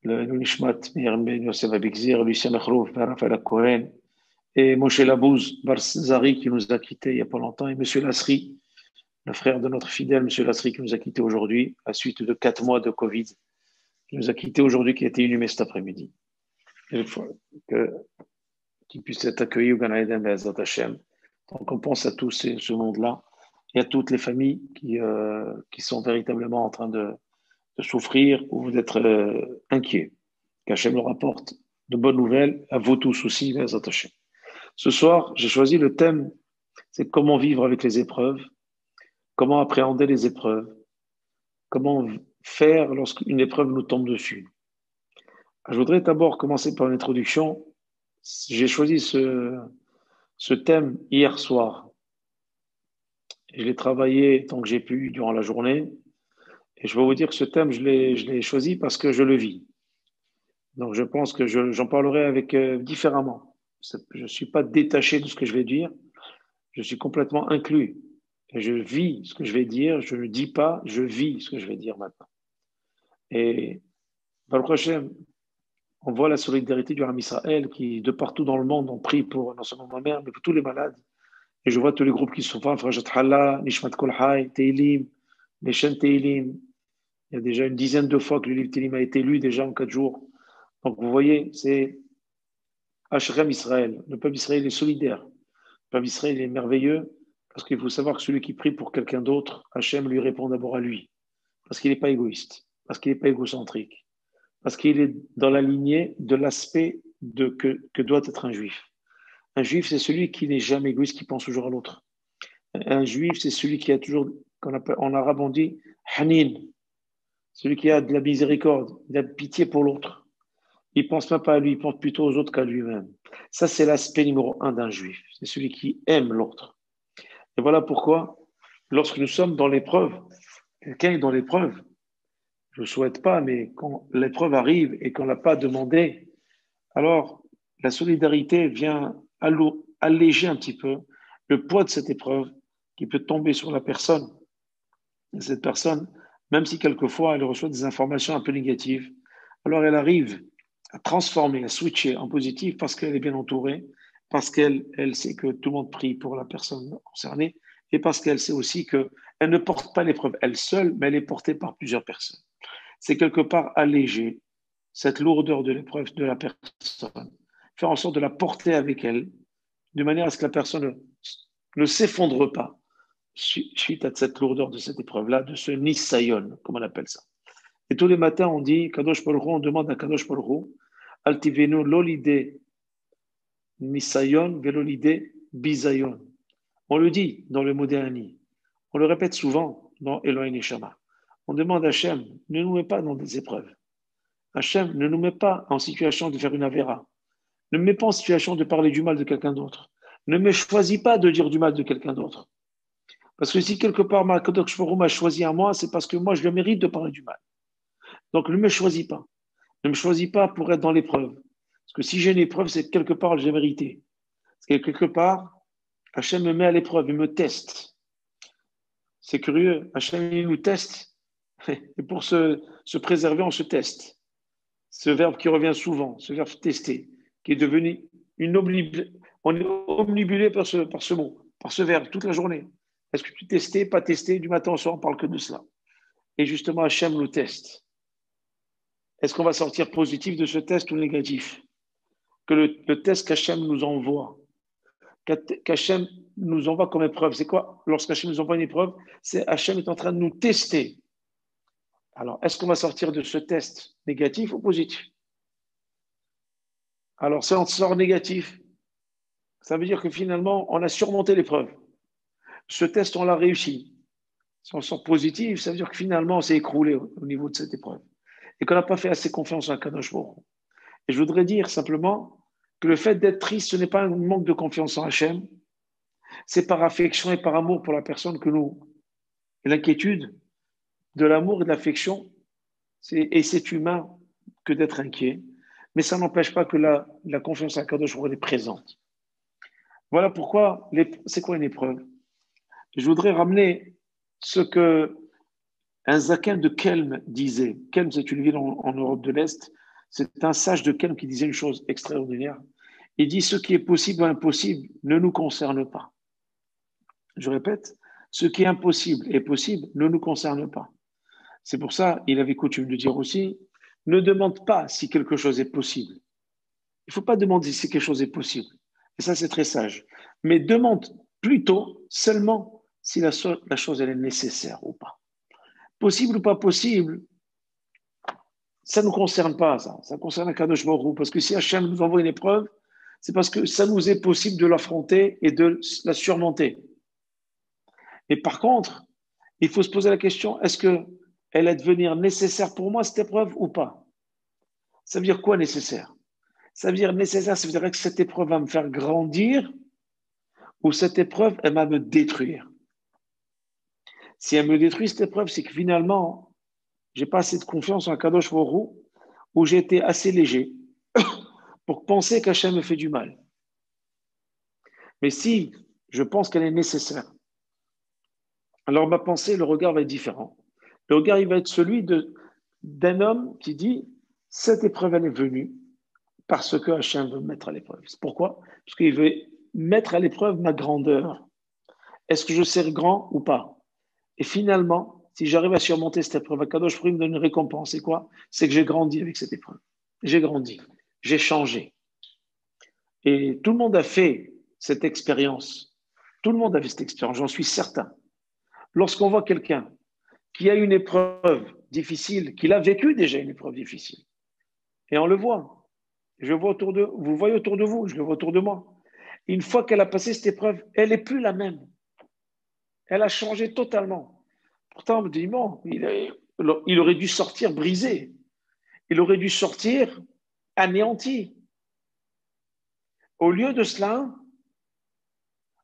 le Nishmat, Myriam Ben Yosef Abigzir, Lucien Mekrouf, Ben Raphaël Cohen, et Moshe Labouze, Barzari, qui nous a quittés il n'y a pas longtemps, et Monsieur Lasri, le frère de notre fidèle, Monsieur Lasri, qui nous a quittés aujourd'hui, à suite de 4 mois de Covid, qui nous a quittés aujourd'hui, qui a été inhumé cet après-midi. Que, qui puisse être accueilli au Gan Eden Be'ezrat Hashem. Donc on pense à tous ce monde-là et à toutes les familles qui sont véritablement en train de souffrir ou d'être inquiets. Qu'Hachem leur apporte de bonnes nouvelles, à vous tous aussi, Be'ezrat Hashem. Ce soir, j'ai choisi le thème, c'est comment vivre avec les épreuves, comment appréhender les épreuves, comment faire lorsqu'une épreuve nous tombe dessus. Je voudrais d'abord commencer par une introduction. J'ai choisi ce thème hier soir. Je l'ai travaillé tant que j'ai pu durant la journée. Et je vais vous dire que ce thème, je l'ai choisi parce que je le vis. Donc je pense que j'en parlerai avec différemment. Je ne suis pas détaché de ce que je vais dire. Je suis complètement inclus. Et je vis ce que je vais dire. Je ne dis pas, je vis ce que je vais dire maintenant. Et Baruch Hashem, on voit la solidarité du Ham Israël qui, de partout dans le monde, ont pris pour, non seulement ma mère, mais pour tous les malades. Et je vois tous les groupes qui sont forts, Frajat Halla, Nishmat Kol Hay, Teilim, les chaînes Teilim. Il y a déjà une dizaine de fois que le livre Teilim a été lu déjà en 4 jours. Donc vous voyez, c'est Hachem Israël. Le peuple Israël est solidaire. Le peuple Israël est merveilleux parce qu'il faut savoir que celui qui prie pour quelqu'un d'autre, Hachem lui répond d'abord à lui. Parce qu'il n'est pas égoïste, parce qu'il n'est pas égocentrique, parce qu'il est dans la lignée de l'aspect que doit être un juif. Un juif, c'est celui qui n'est jamais égoïste, qui pense toujours à l'autre. Un juif, c'est celui qui a toujours, en arabe on dit, hanin, celui qui a de la miséricorde, il a de pitié pour l'autre. Il ne pense même pas à lui, il pense plutôt aux autres qu'à lui-même. Ça, c'est l'aspect numéro un d'un juif. C'est celui qui aime l'autre. Et voilà pourquoi, lorsque nous sommes dans l'épreuve, quelqu'un est dans l'épreuve, je ne souhaite pas, mais quand l'épreuve arrive et qu'on ne l'a pas demandé, alors la solidarité vient alléger un petit peu le poids de cette épreuve qui peut tomber sur la personne. Et cette personne, même si quelquefois elle reçoit des informations un peu négatives, alors elle arrive à transformer, à switcher en positif parce qu'elle est bien entourée, parce qu'elle sait que tout le monde prie pour la personne concernée et parce qu'elle sait aussi qu'elle ne porte pas l'épreuve elle seule, mais elle est portée par plusieurs personnes. C'est quelque part alléger cette lourdeur de l'épreuve de la personne, faire en sorte de la porter avec elle, de manière à ce que la personne ne s'effondre pas suite à cette lourdeur de cette épreuve-là, de ce nisayon, comme on appelle ça. Et tous les matins, on dit, Kadosh Baruch Hu, on demande à Kadosh Baruch Hu, Altivenu lolide nisayon velolide bisayon. On le dit dans le Modéani, on le répète souvent dans Elohim Neshama. On demande à Hachem, ne nous mets pas dans des épreuves. Hachem ne nous met pas en situation de faire une avéra. Ne me mets pas en situation de parler du mal de quelqu'un d'autre. Ne me choisis pas de dire du mal de quelqu'un d'autre. Parce que si quelque part Kadosh Baruch Hu m'a choisi à moi, c'est parce que moi je le mérite de parler du mal. Donc ne me choisis pas. Ne me choisis pas pour être dans l'épreuve. Parce que si j'ai une épreuve, c'est que quelque part j'ai mérité. Parce que quelque part, Hachem me met à l'épreuve, il me teste. C'est curieux, Hachem il nous teste. Et pour se préserver, on se teste. Ce verbe qui revient souvent, ce verbe tester, qui est devenu on est omnibulé par ce mot, par ce verbe toute la journée. Est-ce que tu testais, pas testé, du matin au soir, on parle que de cela. Et justement, Hachem nous teste. Est-ce qu'on va sortir positif de ce test ou négatif? Que le test qu'Hachem nous envoie, qu'Hachem nous envoie comme épreuve, c'est quoi? Lorsqu'Hachem nous envoie une épreuve, c'est Hachem est en train de nous tester. Alors, est-ce qu'on va sortir de ce test négatif ou positif? Alors, si on sort négatif, ça veut dire que finalement, on a surmonté l'épreuve. Ce test, on l'a réussi. Si on sort positif, ça veut dire que finalement, on s'est écroulé au niveau de cette épreuve et qu'on n'a pas fait assez confiance à Kadosh Baruch Hu. Et je voudrais dire simplement que le fait d'être triste, ce n'est pas un manque de confiance en Hachem, c'est par affection et par amour pour la personne que nous. Et l'inquiétude de l'amour et de l'affection, et c'est humain que d'être inquiet, mais ça n'empêche pas que la confiance en Kadosh Baruch Hu est présente. Voilà pourquoi, c'est quoi une épreuve? Je voudrais ramener ce que un zaken de Kelm disait. Kelm, c'est une ville en Europe de l'Est. C'est un sage de Kem qui disait une chose extraordinaire. Il dit, ce qui est possible ou impossible ne nous concerne pas. Je répète, ce qui est impossible et possible ne nous concerne pas. C'est pour ça, il avait coutume de dire aussi, ne demande pas si quelque chose est possible. Il ne faut pas demander si quelque chose est possible. Et ça, c'est très sage. Mais demande plutôt seulement si la chose elle est nécessaire ou pas. Possible ou pas possible, ça ne nous concerne pas, ça. Ça concerne Akadosh Baruch Hu. Parce que si Hachem nous envoie une épreuve, c'est parce que ça nous est possible de l'affronter et de la surmonter. Et par contre, il faut se poser la question, est-ce qu'elle est devenir nécessaire pour moi, cette épreuve, ou pas? Ça veut dire quoi nécessaire? Ça veut dire nécessaire, ça veut dire que cette épreuve va me faire grandir ou cette épreuve, elle va me détruire. Si elle me détruit, cette épreuve, c'est que finalement, j'ai pas assez de confiance en Kadosh Baruch Hu, où j'ai été assez léger pour penser qu'Hachem me fait du mal. Mais si je pense qu'elle est nécessaire, alors ma pensée, le regard va être différent. Le regard, il va être celui d'un homme qui dit, cette épreuve, elle est venue parce que Hachem veut me mettre à l'épreuve. C'est pourquoi? Parce qu'il veut mettre à l'épreuve ma grandeur. Est-ce que je serai grand ou pas? Et finalement, si j'arrive à surmonter cette épreuve, Kadosh Baruch Hu me donne une récompense. C'est quoi? C'est que j'ai grandi avec cette épreuve. J'ai grandi, j'ai changé. Et tout le monde a fait cette expérience. Tout le monde a fait cette expérience, j'en suis certain. Lorsqu'on voit quelqu'un qui a une épreuve difficile, qu'il a vécu déjà une épreuve difficile, et on le voit, je vois autour de vous, voyez autour de vous, je le vois autour de moi. Une fois qu'elle a passé cette épreuve, elle n'est plus la même. Elle a changé totalement. Pourtant, on me dit, bon, il aurait dû sortir brisé. Il aurait dû sortir anéanti. Au lieu de cela,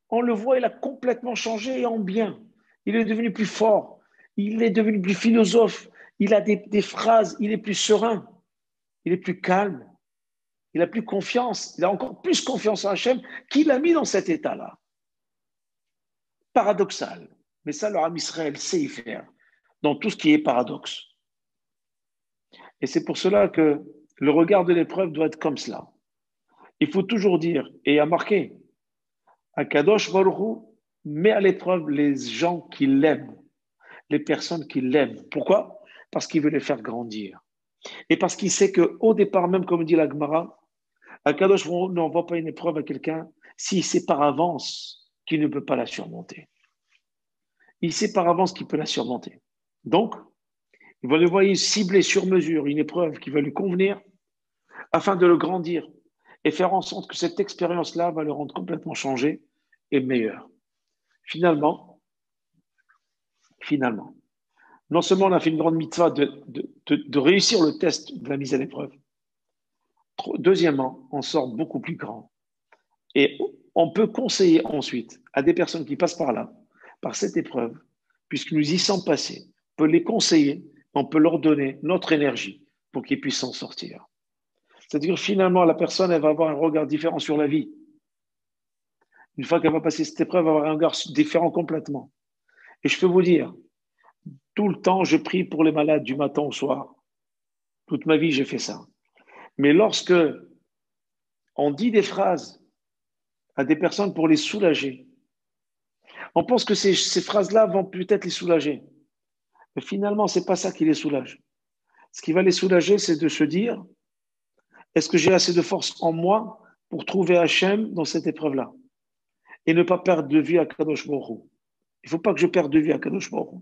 on le voit, il a complètement changé et en bien. Il est devenu plus fort. Il est devenu plus philosophe. Il a des phrases. Il est plus serein. Il est plus calme. Il a plus confiance. Il a encore plus confiance en Hachem qu'il a mis dans cet état-là. Paradoxal. Mais ça, le Ham Israël sait y faire dans tout ce qui est paradoxe. Et c'est pour cela que le regard de l'épreuve doit être comme cela. Il faut toujours dire, et à marquer, Akadosh Baruch Hu met à l'épreuve les gens qui l'aiment, les personnes qui l'aiment. Pourquoi? Parce qu'il veut les faire grandir. Et parce qu'il sait qu'au départ, même comme dit la Gemara, Akadosh Baruch Hu n'envoie pas une épreuve à quelqu'un s'il sait par avance qu'il ne peut pas la surmonter. Il sait par avance qu'il peut la surmonter. Donc, il va le voir cibler sur mesure une épreuve qui va lui convenir afin de le grandir et faire en sorte que cette expérience-là va le rendre complètement changé et meilleur. Finalement, non seulement on a fait une grande mitzvah de réussir le test de la mise à l'épreuve, deuxièmement, on sort beaucoup plus grand. Et on peut conseiller ensuite à des personnes qui passent par là, par cette épreuve, puisque nous y sommes passés, on peut les conseiller, on peut leur donner notre énergie pour qu'ils puissent s'en sortir. C'est-à-dire finalement, la personne, elle va avoir un regard différent sur la vie. Une fois qu'elle va passer cette épreuve, elle va avoir un regard différent complètement. Et je peux vous dire, tout le temps, je prie pour les malades du matin au soir. Toute ma vie, j'ai fait ça. Mais lorsque on dit des phrases à des personnes pour les soulager, on pense que ces phrases-là vont peut-être les soulager. Mais finalement, ce n'est pas ça qui les soulage. Ce qui va les soulager, c'est de se dire, est-ce que j'ai assez de force en moi pour trouver Hachem dans cette épreuve-là et ne pas perdre de vue à Kadosh Baruch Hu. Il ne faut pas que je perde de vue à Kadosh Baruch Hu.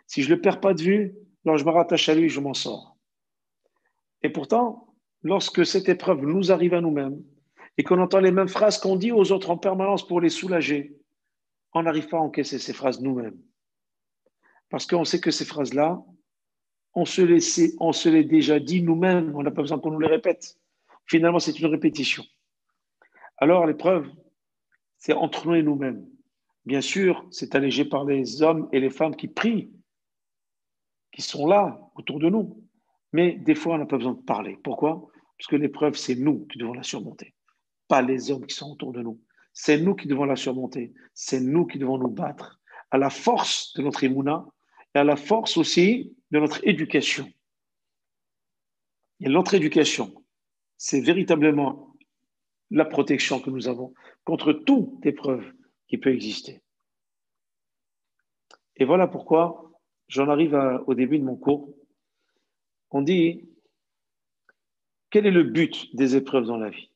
Si je ne le perds pas de vue, alors je me rattache à lui, je m'en sors. Et pourtant, lorsque cette épreuve nous arrive à nous-mêmes et qu'on entend les mêmes phrases qu'on dit aux autres en permanence pour les soulager, on n'arrive pas à encaisser ces phrases nous-mêmes. Parce qu'on sait que ces phrases-là, on se les déjà dit nous-mêmes, on n'a pas besoin qu'on nous les répète. Finalement, c'est une répétition. Alors, l'épreuve, c'est entre nous et nous-mêmes. Bien sûr, c'est allégé par les hommes et les femmes qui prient, qui sont là, autour de nous. Mais des fois, on n'a pas besoin de parler. Pourquoi? Parce que l'épreuve, c'est nous qui devons la surmonter, pas les hommes qui sont autour de nous. C'est nous qui devons la surmonter. C'est nous qui devons nous battre à la force de notre émouna et à la force aussi de notre éducation. Et notre éducation, c'est véritablement la protection que nous avons contre toute épreuve qui peut exister. Et voilà pourquoi j'en arrive au début de mon cours. On dit, quel est le but des épreuves dans la vie?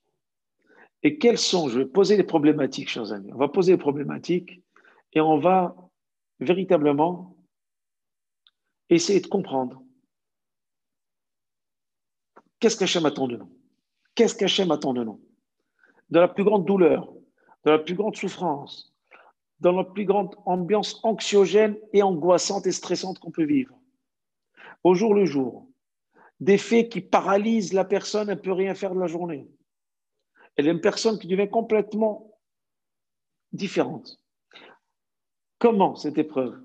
Et quelles sont, je vais poser les problématiques, chers amis. On va poser les problématiques et on va véritablement essayer de comprendre qu'est-ce qu'Hachem attend de nous. Qu'est-ce qu'Hachem attend de nous? Dans la plus grande douleur, dans la plus grande souffrance, dans la plus grande ambiance anxiogène et angoissante et stressante qu'on peut vivre. Au jour le jour, des faits qui paralysent la personne, elle ne peut rien faire de la journée. Elle est une personne qui devient complètement différente. Comment cette épreuve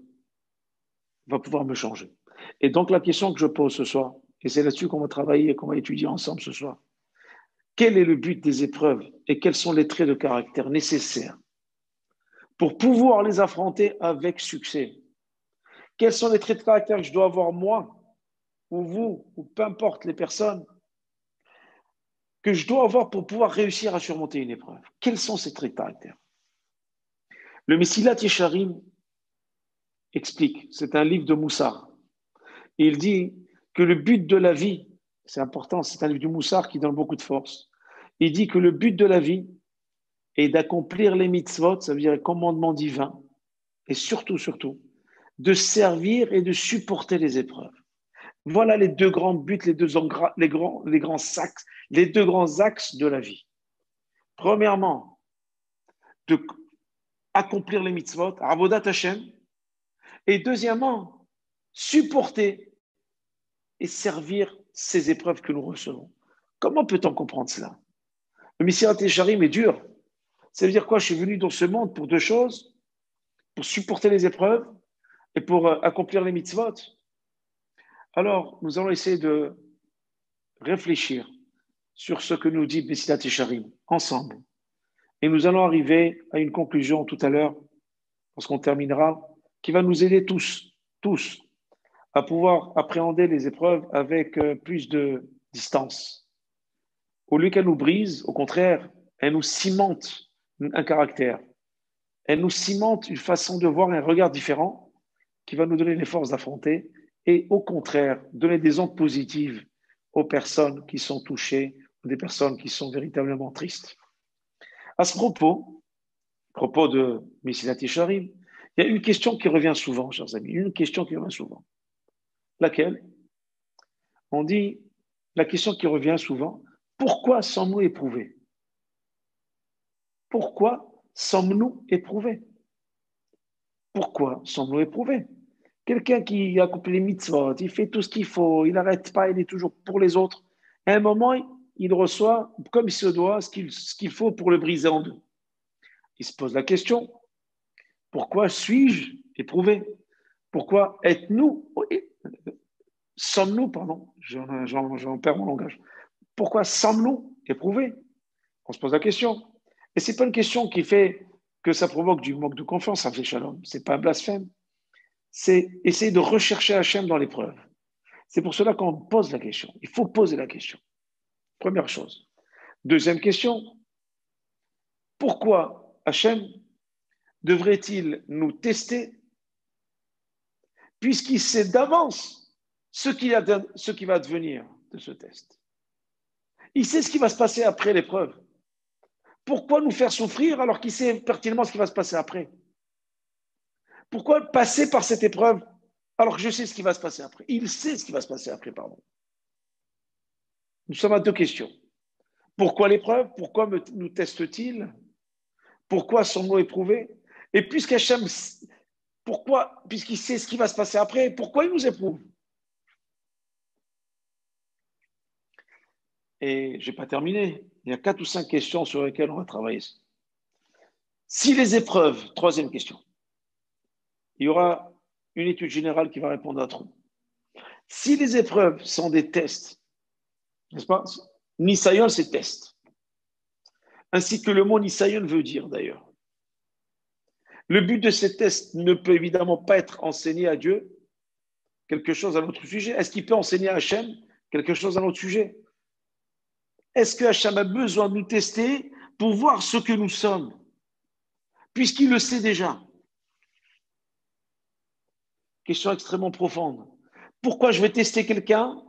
va pouvoir me changer? Et donc la question que je pose ce soir, et c'est là-dessus qu'on va travailler et qu'on va étudier ensemble ce soir, quel est le but des épreuves et quels sont les traits de caractère nécessaires pour pouvoir les affronter avec succès? Quels sont les traits de caractère que je dois avoir moi, ou vous, ou peu importe les personnes, que je dois avoir pour pouvoir réussir à surmonter une épreuve? Quels sont ces traits de caractère? Le Messilat Yesharim explique, c'est un livre de Moussard, et il dit que le but de la vie, c'est important, c'est un livre de Moussard qui donne beaucoup de force, il dit que le but de la vie est d'accomplir les mitzvot, ça veut dire les commandements divins, et surtout, de servir et de supporter les épreuves. Voilà les deux grands buts, les deux grands axes de la vie. Premièrement, de accomplir les mitzvot, avodat Hashem, et deuxièmement, supporter et servir ces épreuves que nous recevons. Comment peut-on comprendre cela? Le Messilat Yesharim est dur. Ça veut dire quoi? Je suis venu dans ce monde pour deux choses, pour supporter les épreuves et pour accomplir les mitzvot. Alors, nous allons essayer de réfléchir sur ce que nous dit Messilat Yesharim ensemble. Et nous allons arriver à une conclusion tout à l'heure, lorsqu'on terminera, qui va nous aider tous, à pouvoir appréhender les épreuves avec plus de distance. Au lieu qu'elle nous brise, au contraire, elle nous cimente un caractère. Elle nous cimente une façon de voir et un regard différent qui va nous donner les forces d'affronter et au contraire, donner des ondes positives aux personnes qui sont touchées ou des personnes qui sont véritablement tristes. À ce propos de Messilat Yesharim, il y a une question qui revient souvent, chers amis, une question qui revient souvent. Laquelle? On dit, la question qui revient souvent, pourquoi sommes-nous éprouvés? Pourquoi sommes-nous éprouvés? Pourquoi sommes-nous éprouvés? Quelqu'un qui accomplit les mitzvot, il fait tout ce qu'il faut, il n'arrête pas, il est toujours pour les autres. À un moment, il reçoit, comme il se doit, ce qu'il faut pour le briser en deux. Il se pose la question, pourquoi suis-je éprouvé? Pourquoi sommes-nous, pardon, j'en perds mon langage. Pourquoi sommes-nous éprouvés? On se pose la question. Et ce n'est pas une question qui fait que ça provoque du manque de confiance, ça fait shalom. Ce n'est pas un blasphème. C'est essayer de rechercher Hachem dans l'épreuve. C'est pour cela qu'on pose la question. Il faut poser la question. Première chose. Deuxième question. Pourquoi Hachem devrait-il nous tester puisqu'il sait d'avance ce qui va advenir de ce test? Il sait ce qui va se passer après l'épreuve. Pourquoi nous faire souffrir alors qu'il sait pertinemment ce qui va se passer après? Pourquoi passer par cette épreuve alors que je sais ce qui va se passer après? Il sait ce qui va se passer après, pardon. Nous sommes à deux questions. Pourquoi l'épreuve? Pourquoi nous teste-t-il? Pourquoi sommes-nous éprouvés? Et puisqu'Hachem, puisqu'il sait ce qui va se passer après, pourquoi il nous éprouve? Et je n'ai pas terminé. Il y a 4 ou 5 questions sur lesquelles on va travailler. Si les épreuves, troisième question, il y aura une étude générale qui va répondre à tout. Si les épreuves sont des tests, n'est-ce pas? Nisayon, c'est test. Ainsi que le mot Nisayon veut dire d'ailleurs. Le but de ces tests ne peut évidemment pas être enseigné à Dieu quelque chose à notre sujet. Est-ce qu'il peut enseigner à Hachem quelque chose à notre sujet. Est-ce que Hachem a besoin de nous tester pour voir ce que nous sommes, puisqu'il le sait déjà? Question extrêmement profonde. Pourquoi je vais tester quelqu'un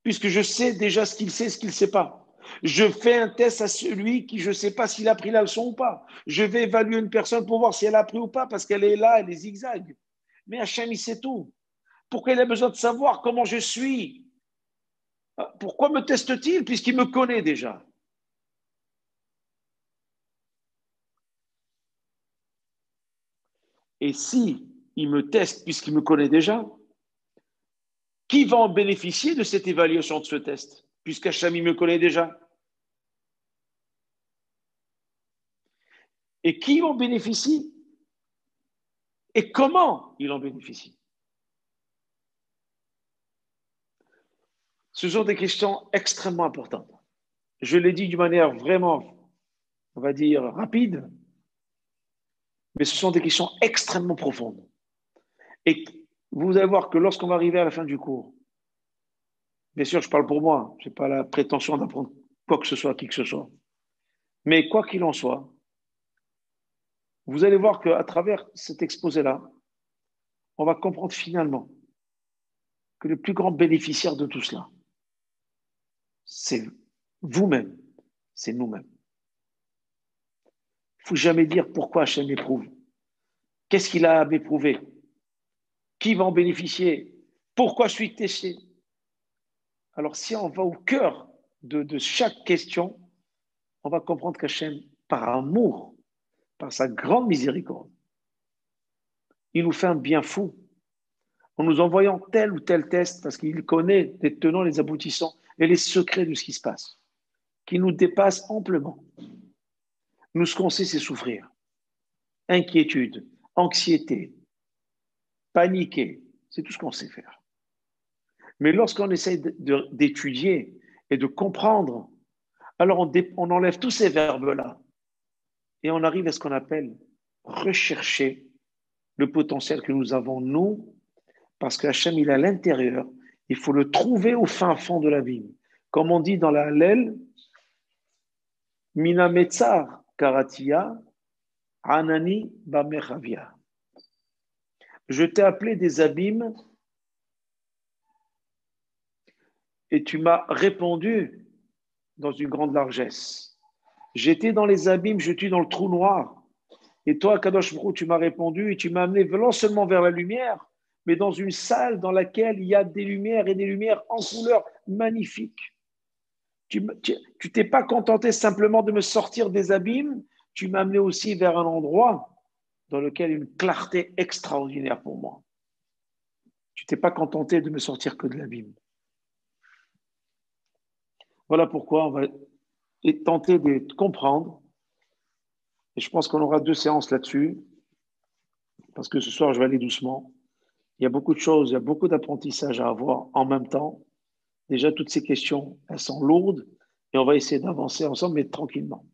puisque je sais déjà ce qu'il sait et ce qu'il ne sait pas? Je fais un test à celui qui je ne sais pas s'il a pris la leçon ou pas. Je vais évaluer une personne pour voir si elle a pris ou pas parce qu'elle est là, elle est zigzag. Mais Hachem, il sait tout. Pourquoi il a besoin de savoir comment je suis? Pourquoi me teste-t-il puisqu'il me connaît déjà? Et si il me teste puisqu'il me connaît déjà, qui va en bénéficier de cette évaluation de ce test, puisqu'Hachem, il me connaît déjà? Et qui en bénéficie? Et comment il en bénéficie? Ce sont des questions extrêmement importantes. Je l'ai dit d'une manière vraiment, on va dire, rapide, mais ce sont des questions extrêmement profondes. Et vous allez voir que lorsqu'on va arriver à la fin du cours, bien sûr, je parle pour moi, je n'ai pas la prétention d'apprendre quoi que ce soit à qui que ce soit. Mais quoi qu'il en soit, vous allez voir qu'à travers cet exposé-là, on va comprendre finalement que le plus grand bénéficiaire de tout cela, c'est vous-même, c'est nous-mêmes. Il ne faut jamais dire pourquoi Hachem éprouve. Qu'est-ce qu'il a à m'éprouver? Qui va en bénéficier? Pourquoi je suis testé? Alors, si on va au cœur de chaque question, on va comprendre qu'Hachem, par amour, par sa grande miséricorde, il nous fait un bien fou en nous envoyant tel ou tel test parce qu'il connaît les tenants, les aboutissants et les secrets de ce qui se passe, qui nous dépasse amplement. Nous, ce qu'on sait, c'est souffrir. Inquiétude, anxiété, paniquer, c'est tout ce qu'on sait faire. Mais lorsqu'on essaie d'étudier et de comprendre, alors on enlève tous ces verbes-là et on arrive à ce qu'on appelle rechercher le potentiel que nous avons, nous, parce que Hachem, il est à l'intérieur, il faut le trouver au fin fond de la vigne. Comme on dit dans la Hallel, Mina Metzar Karatia, Anani Bamechavia. Je t'ai appelé des abîmes et tu m'as répondu dans une grande largesse. J'étais dans les abîmes, je suis dans le trou noir. Et toi, Kadosh Baruch Hu, tu m'as répondu et tu m'as amené non seulement vers la lumière, mais dans une salle dans laquelle il y a des lumières et des lumières en couleur magnifiques. Tu t'es pas contenté simplement de me sortir des abîmes, tu m'as amené aussi vers un endroit dans lequel une clarté extraordinaire pour moi. Tu t'es pas contenté de me sortir que de l'abîme. Voilà pourquoi on va tenter de comprendre. Et je pense qu'on aura 2 séances là-dessus, parce que ce soir, je vais aller doucement. Il y a beaucoup de choses, il y a beaucoup d'apprentissage à avoir en même temps. Déjà, toutes ces questions, elles sont lourdes, et on va essayer d'avancer ensemble, mais tranquillement.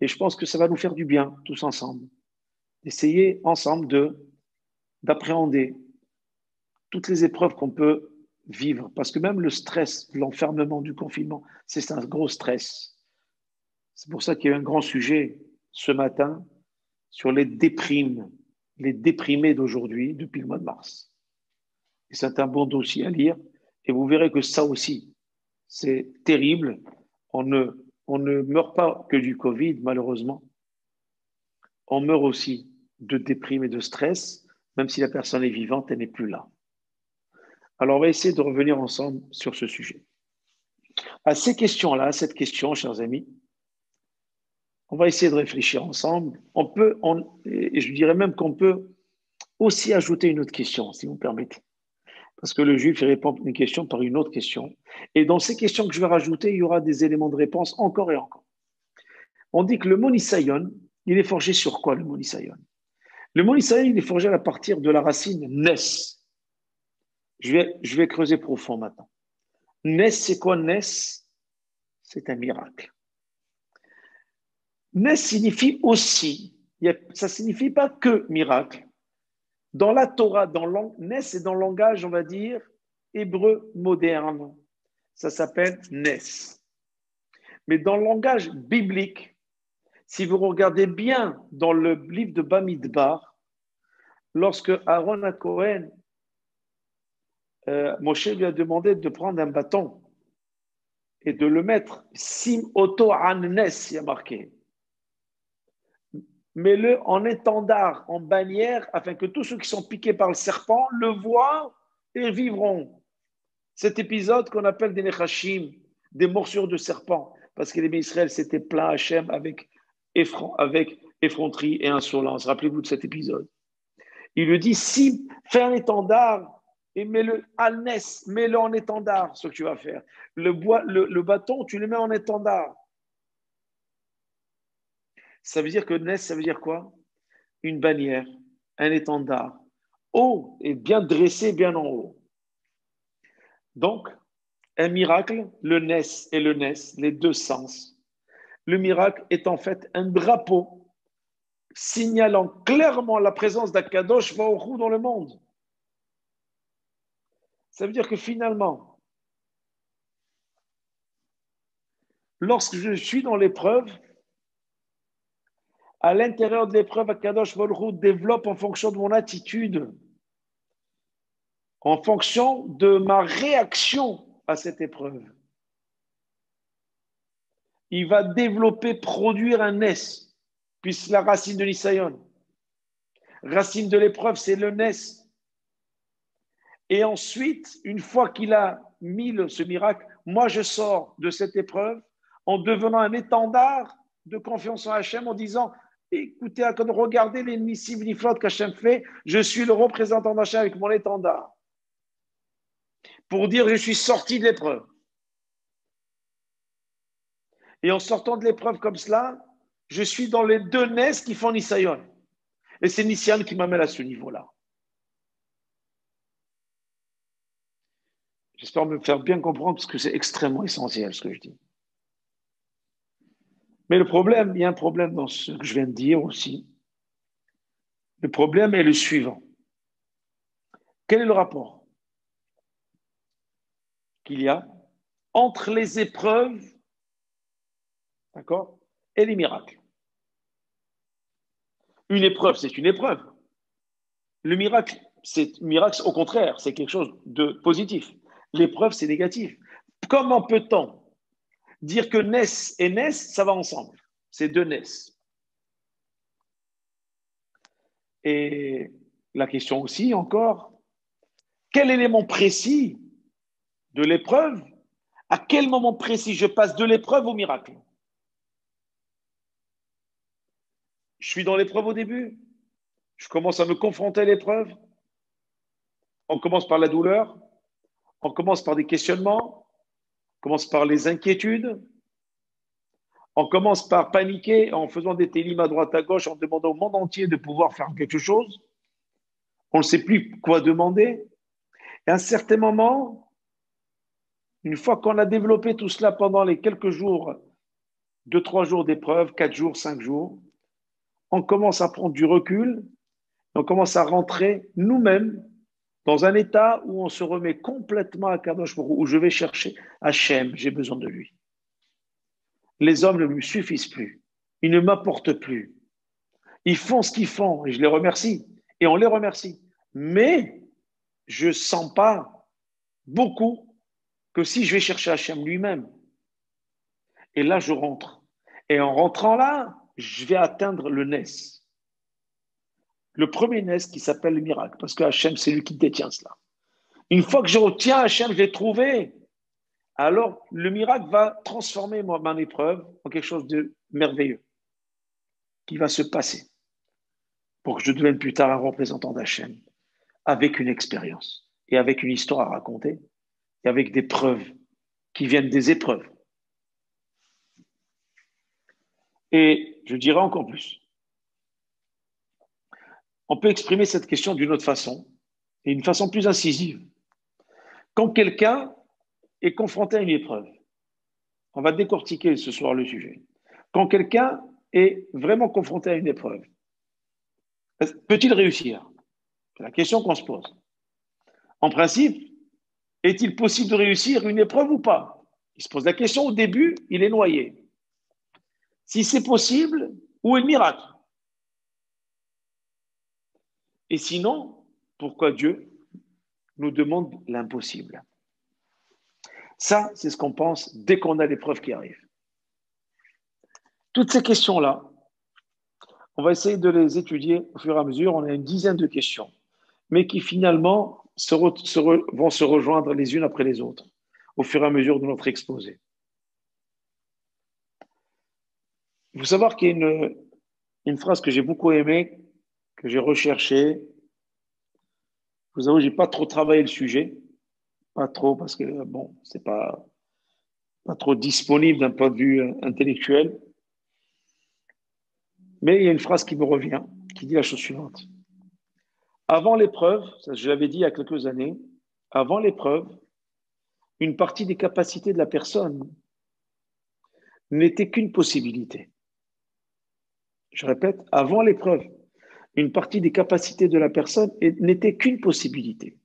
Et je pense que ça va nous faire du bien, tous ensemble, d'essayer ensemble d'appréhender toutes les épreuves qu'on peut vivre. Parce que même le stress, l'enfermement du confinement, c'est un gros stress. C'est pour ça qu'il y a eu un grand sujet ce matin sur les déprimes, les déprimés d'aujourd'hui depuis le mois de mars. Et c'est un bon dossier à lire. Et vous verrez que ça aussi, c'est terrible. On ne meurt pas que du Covid, malheureusement. On meurt aussi de déprime et de stress, même si la personne est vivante, elle n'est plus là. Alors, on va essayer de revenir ensemble sur ce sujet. À ces questions-là, à cette question, chers amis, on va essayer de réfléchir ensemble. Et je dirais même qu'on peut aussi ajouter une autre question, si vous me permettez. Parce que le juif, il répond une question par une autre question. Et dans ces questions que je vais rajouter, il y aura des éléments de réponse encore et encore. On dit que le mot Nisayon, il est forgé sur quoi, le mot Nisayon? Le mot Nisayon, il est forgé à partir de la racine Nes. Je vais creuser profond maintenant. Nes, c'est quoi Nes? C'est un miracle. Nes signifie aussi, ça ne signifie pas que miracle. Dans la Torah, Nes est dans le langage, on va dire, hébreu moderne. ça s'appelle Nes. Mais dans le langage biblique, si vous regardez bien dans le livre de Bamidbar, lorsque Aaron à Cohen, Moshe lui a demandé de prendre un bâton et de le mettre, Sim Oto Annes, il y a marqué. Mets-le en étendard, en bannière, afin que tous ceux qui sont piqués par le serpent le voient et vivront. Cet épisode qu'on appelle des Nechashim, des morsures de serpent, parce que les Israël s'étaient plaints à Hachem avec effronterie et insolence. Rappelez-vous de cet épisode. Il lui dit, si fais un étendard et mets-le à Nes, mets-le en étendard, ce que tu vas faire. Le bâton, tu le mets en étendard. Ça veut dire que Nes, ça veut dire quoi? Une bannière, un étendard, haut et bien dressé, bien en haut. Donc, un miracle, le Nes et le Nes, les deux sens. Le miracle est en fait un drapeau signalant clairement la présence d'Akadosh Baruch Hu dans le monde. Ça veut dire que finalement, lorsque je suis dans l'épreuve, à l'intérieur de l'épreuve, Akadosh Baruch Hu développe en fonction de mon attitude, en fonction de ma réaction à cette épreuve. Il va développer, produire un Nes, puisque la racine de l'Isayon, racine de l'épreuve, c'est le Nes. Et ensuite, une fois qu'il a mis ce miracle, moi je sors de cette épreuve en devenant un étendard de confiance en Hachem, en disant, écoutez, regardez les missives niflot qu'Hachem fait, je suis le représentant d'Hachem avec mon étendard. Pour dire, je suis sorti de l'épreuve. Et en sortant de l'épreuve comme cela, je suis dans les deux Nes qui font Nisayon. Et c'est Nisyan qui m'amène à ce niveau-là. J'espère me faire bien comprendre parce que c'est extrêmement essentiel ce que je dis. Mais le problème, il y a un problème dans ce que je viens de dire aussi. Le problème est le suivant. Quel est le rapport qu'il y a entre les épreuves, d'accord, et les miracles? Une épreuve, c'est une épreuve. Le miracle, au contraire, c'est quelque chose de positif. L'épreuve, c'est négatif. Comment peut-on dire que Nes et Nes, ça va ensemble? C'est deux Nes. Et la question aussi, encore, quel élément précis de l'épreuve, à quel moment précis je passe de l'épreuve au miracle? Je suis dans l'épreuve au début, je commence à me confronter à l'épreuve, on commence par la douleur, on commence par des questionnements, on commence par les inquiétudes, on commence par paniquer en faisant des télims à droite à gauche, en demandant au monde entier de pouvoir faire quelque chose. On ne sait plus quoi demander. Et à un certain moment, une fois qu'on a développé tout cela pendant les quelques jours, 2-3 jours d'épreuve, 4 jours, 5 jours, on commence à prendre du recul, on commence à rentrer nous-mêmes dans un état où on se remet complètement à Kadosh Baruch Hu, où je vais chercher Hachem, j'ai besoin de lui. Les hommes ne me suffisent plus, ils ne m'apportent plus. Ils font ce qu'ils font et je les remercie et on les remercie. Mais je ne sens pas beaucoup que si je vais chercher Hachem lui-même. Et là, je rentre. Et en rentrant là, je vais atteindre le Nes. Le premier Nes qui s'appelle le miracle, parce que Hachem, c'est lui qui détient cela. Une fois que je retiens Hachem, je l'ai trouvé, alors le miracle va transformer mon épreuve en quelque chose de merveilleux qui va se passer pour que je devienne plus tard un représentant d'Hachem avec une expérience et avec une histoire à raconter et avec des preuves qui viennent des épreuves. Et je dirais encore plus. On peut exprimer cette question d'une autre façon et d'une façon plus incisive. Quand quelqu'un est confronté à une épreuve, on va décortiquer ce soir le sujet. Quand quelqu'un est vraiment confronté à une épreuve, peut-il réussir? C'est la question qu'on se pose. En principe, Est-il possible de réussir une épreuve ou pas? Il se pose la question au début, il est noyé. Si c'est possible, où est le miracle? Et sinon, pourquoi Dieu nous demande l'impossible? Ça, c'est ce qu'on pense dès qu'on a l'épreuve qui arrive. Toutes ces questions-là, on va essayer de les étudier au fur et à mesure. On a une dizaine de questions, mais qui finalement vont se rejoindre les unes après les autres au fur et à mesure de notre exposé. Il faut savoir qu'il y a une phrase que j'ai beaucoup aimée, que j'ai recherchée. Je vous avoue, je n'ai pas trop travaillé le sujet, pas trop parce que bon, c'est pas trop disponible d'un point de vue intellectuel. Mais il y a une phrase qui me revient, qui dit la chose suivante. Avant l'épreuve, ça je l'avais dit il y a quelques années, avant l'épreuve, une partie des capacités de la personne n'était qu'une possibilité. Je répète, avant l'épreuve, une partie des capacités de la personne n'était qu'une possibilité.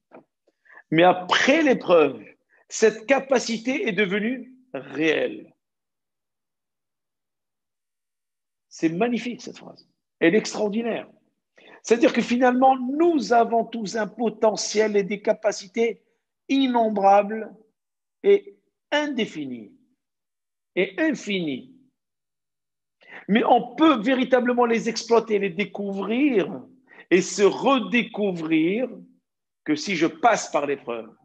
Mais après l'épreuve, cette capacité est devenue réelle. C'est magnifique cette phrase. Elle est extraordinaire. C'est-à-dire que finalement, nous avons tous un potentiel et des capacités innombrables et indéfinies et infinies. Mais on peut véritablement les exploiter, les découvrir et se redécouvrir que si je passe par l'épreuve.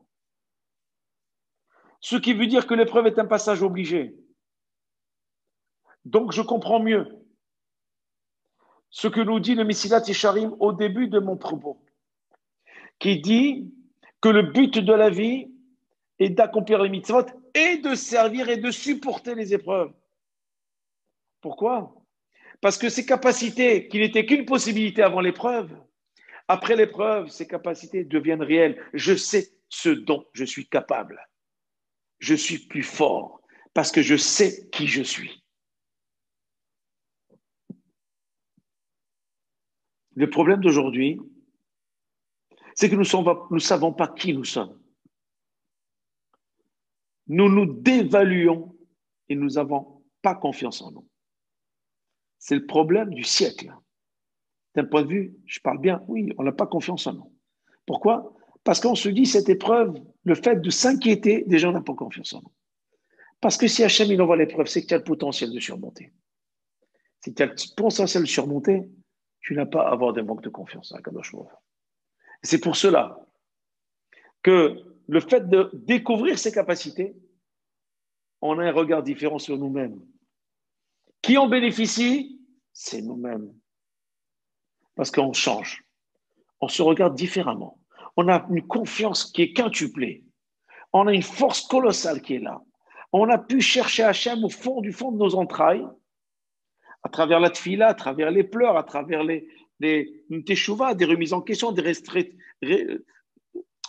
Ce qui veut dire que l'épreuve est un passage obligé. Donc je comprends mieux ce que nous dit le Mesilat Yesharim au début de mon propos, qui dit que le but de la vie est d'accomplir les mitzvot et de servir et de supporter les épreuves. Pourquoi? Parce que ces capacités, qui n'étaient qu'une possibilité avant l'épreuve, après l'épreuve, ces capacités deviennent réelles. Je sais ce dont je suis capable. Je suis plus fort parce que je sais qui je suis. Le problème d'aujourd'hui, c'est que nous ne savons pas qui nous sommes. Nous nous dévaluons et nous n'avons pas confiance en nous. C'est le problème du siècle. D'un point de vue, je parle bien, oui, on n'a pas confiance en nous. Pourquoi? Parce qu'on se dit, cette épreuve, le fait de s'inquiéter, déjà on n'a pas confiance en nous. Parce que si Hachem il envoie l'épreuve, c'est que tu as le potentiel de surmonter. Si tu as le potentiel de surmonter, tu n'as pas à avoir de manque de confiance à Kadosh Baruch Hu. C'est pour cela que le fait de découvrir ses capacités, on a un regard différent sur nous-mêmes. Qui en bénéficie? C'est nous-mêmes. Parce qu'on change. On se regarde différemment. On a une confiance qui est quintuplée. On a une force colossale qui est là. On a pu chercher Hachem au fond du fond de nos entrailles, à travers la tfila, à travers les pleurs, à travers les teshuva, des remises en question, des restrictions.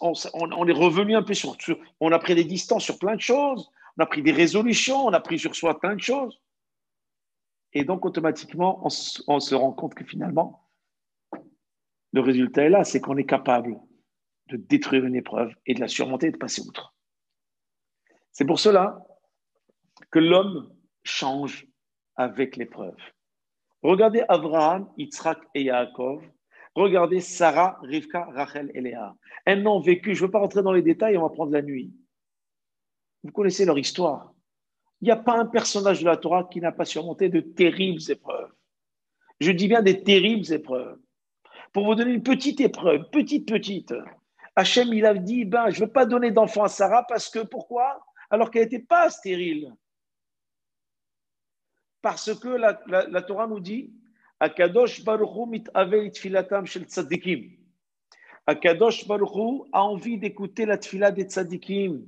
On est revenu un peu on a pris des distances sur plein de choses, on a pris des résolutions, on a pris sur soi plein de choses. Et donc, automatiquement, on se rend compte que finalement, le résultat est là, c'est qu'on est capable de détruire une épreuve et de la surmonter et de passer outre. C'est pour cela que l'homme change avec l'épreuve. Regardez Abraham, Yitzhak et Yaakov. Regardez Sarah, Rivka, Rachel et Léa. Elles n'ont vécu, je ne veux pas rentrer dans les détails, on va prendre la nuit. Vous connaissez leur histoire. Il n'y a pas un personnage de la Torah qui n'a pas surmonté de terribles épreuves. Je dis bien des terribles épreuves. Pour vous donner une petite épreuve, petite. Hachem, il a dit, je ne veux pas donner d'enfant à Sarah parce que, pourquoi? Alors qu'elle n'était pas stérile. Parce que la Torah nous dit, Akadosh Baruch Hu mit'avel tfilatam shel tzadikim. Akadosh Baruch Hu a envie d'écouter la tfila des tzadikim.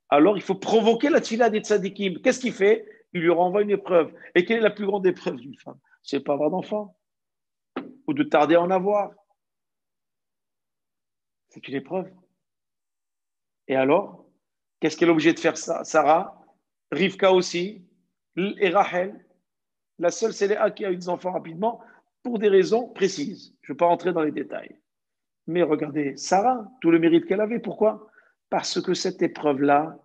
Alors, il faut provoquer la tfila des tzadikim. Qu'est-ce qu'il fait? Il lui renvoie une épreuve. Et quelle est la plus grande épreuve d'une femme? C'est pas avoir d'enfant ou de tarder à en avoir. C'est une épreuve. Et alors, qu'est-ce qu'elle est obligée de faire ça? Sarah, Rivka aussi, et Rachel. La seule, c'est Léa qui a eu des enfants rapidement pour des raisons précises. Je ne vais pas rentrer dans les détails. Mais regardez, Sarah, tout le mérite qu'elle avait. Pourquoi? Parce que cette épreuve-là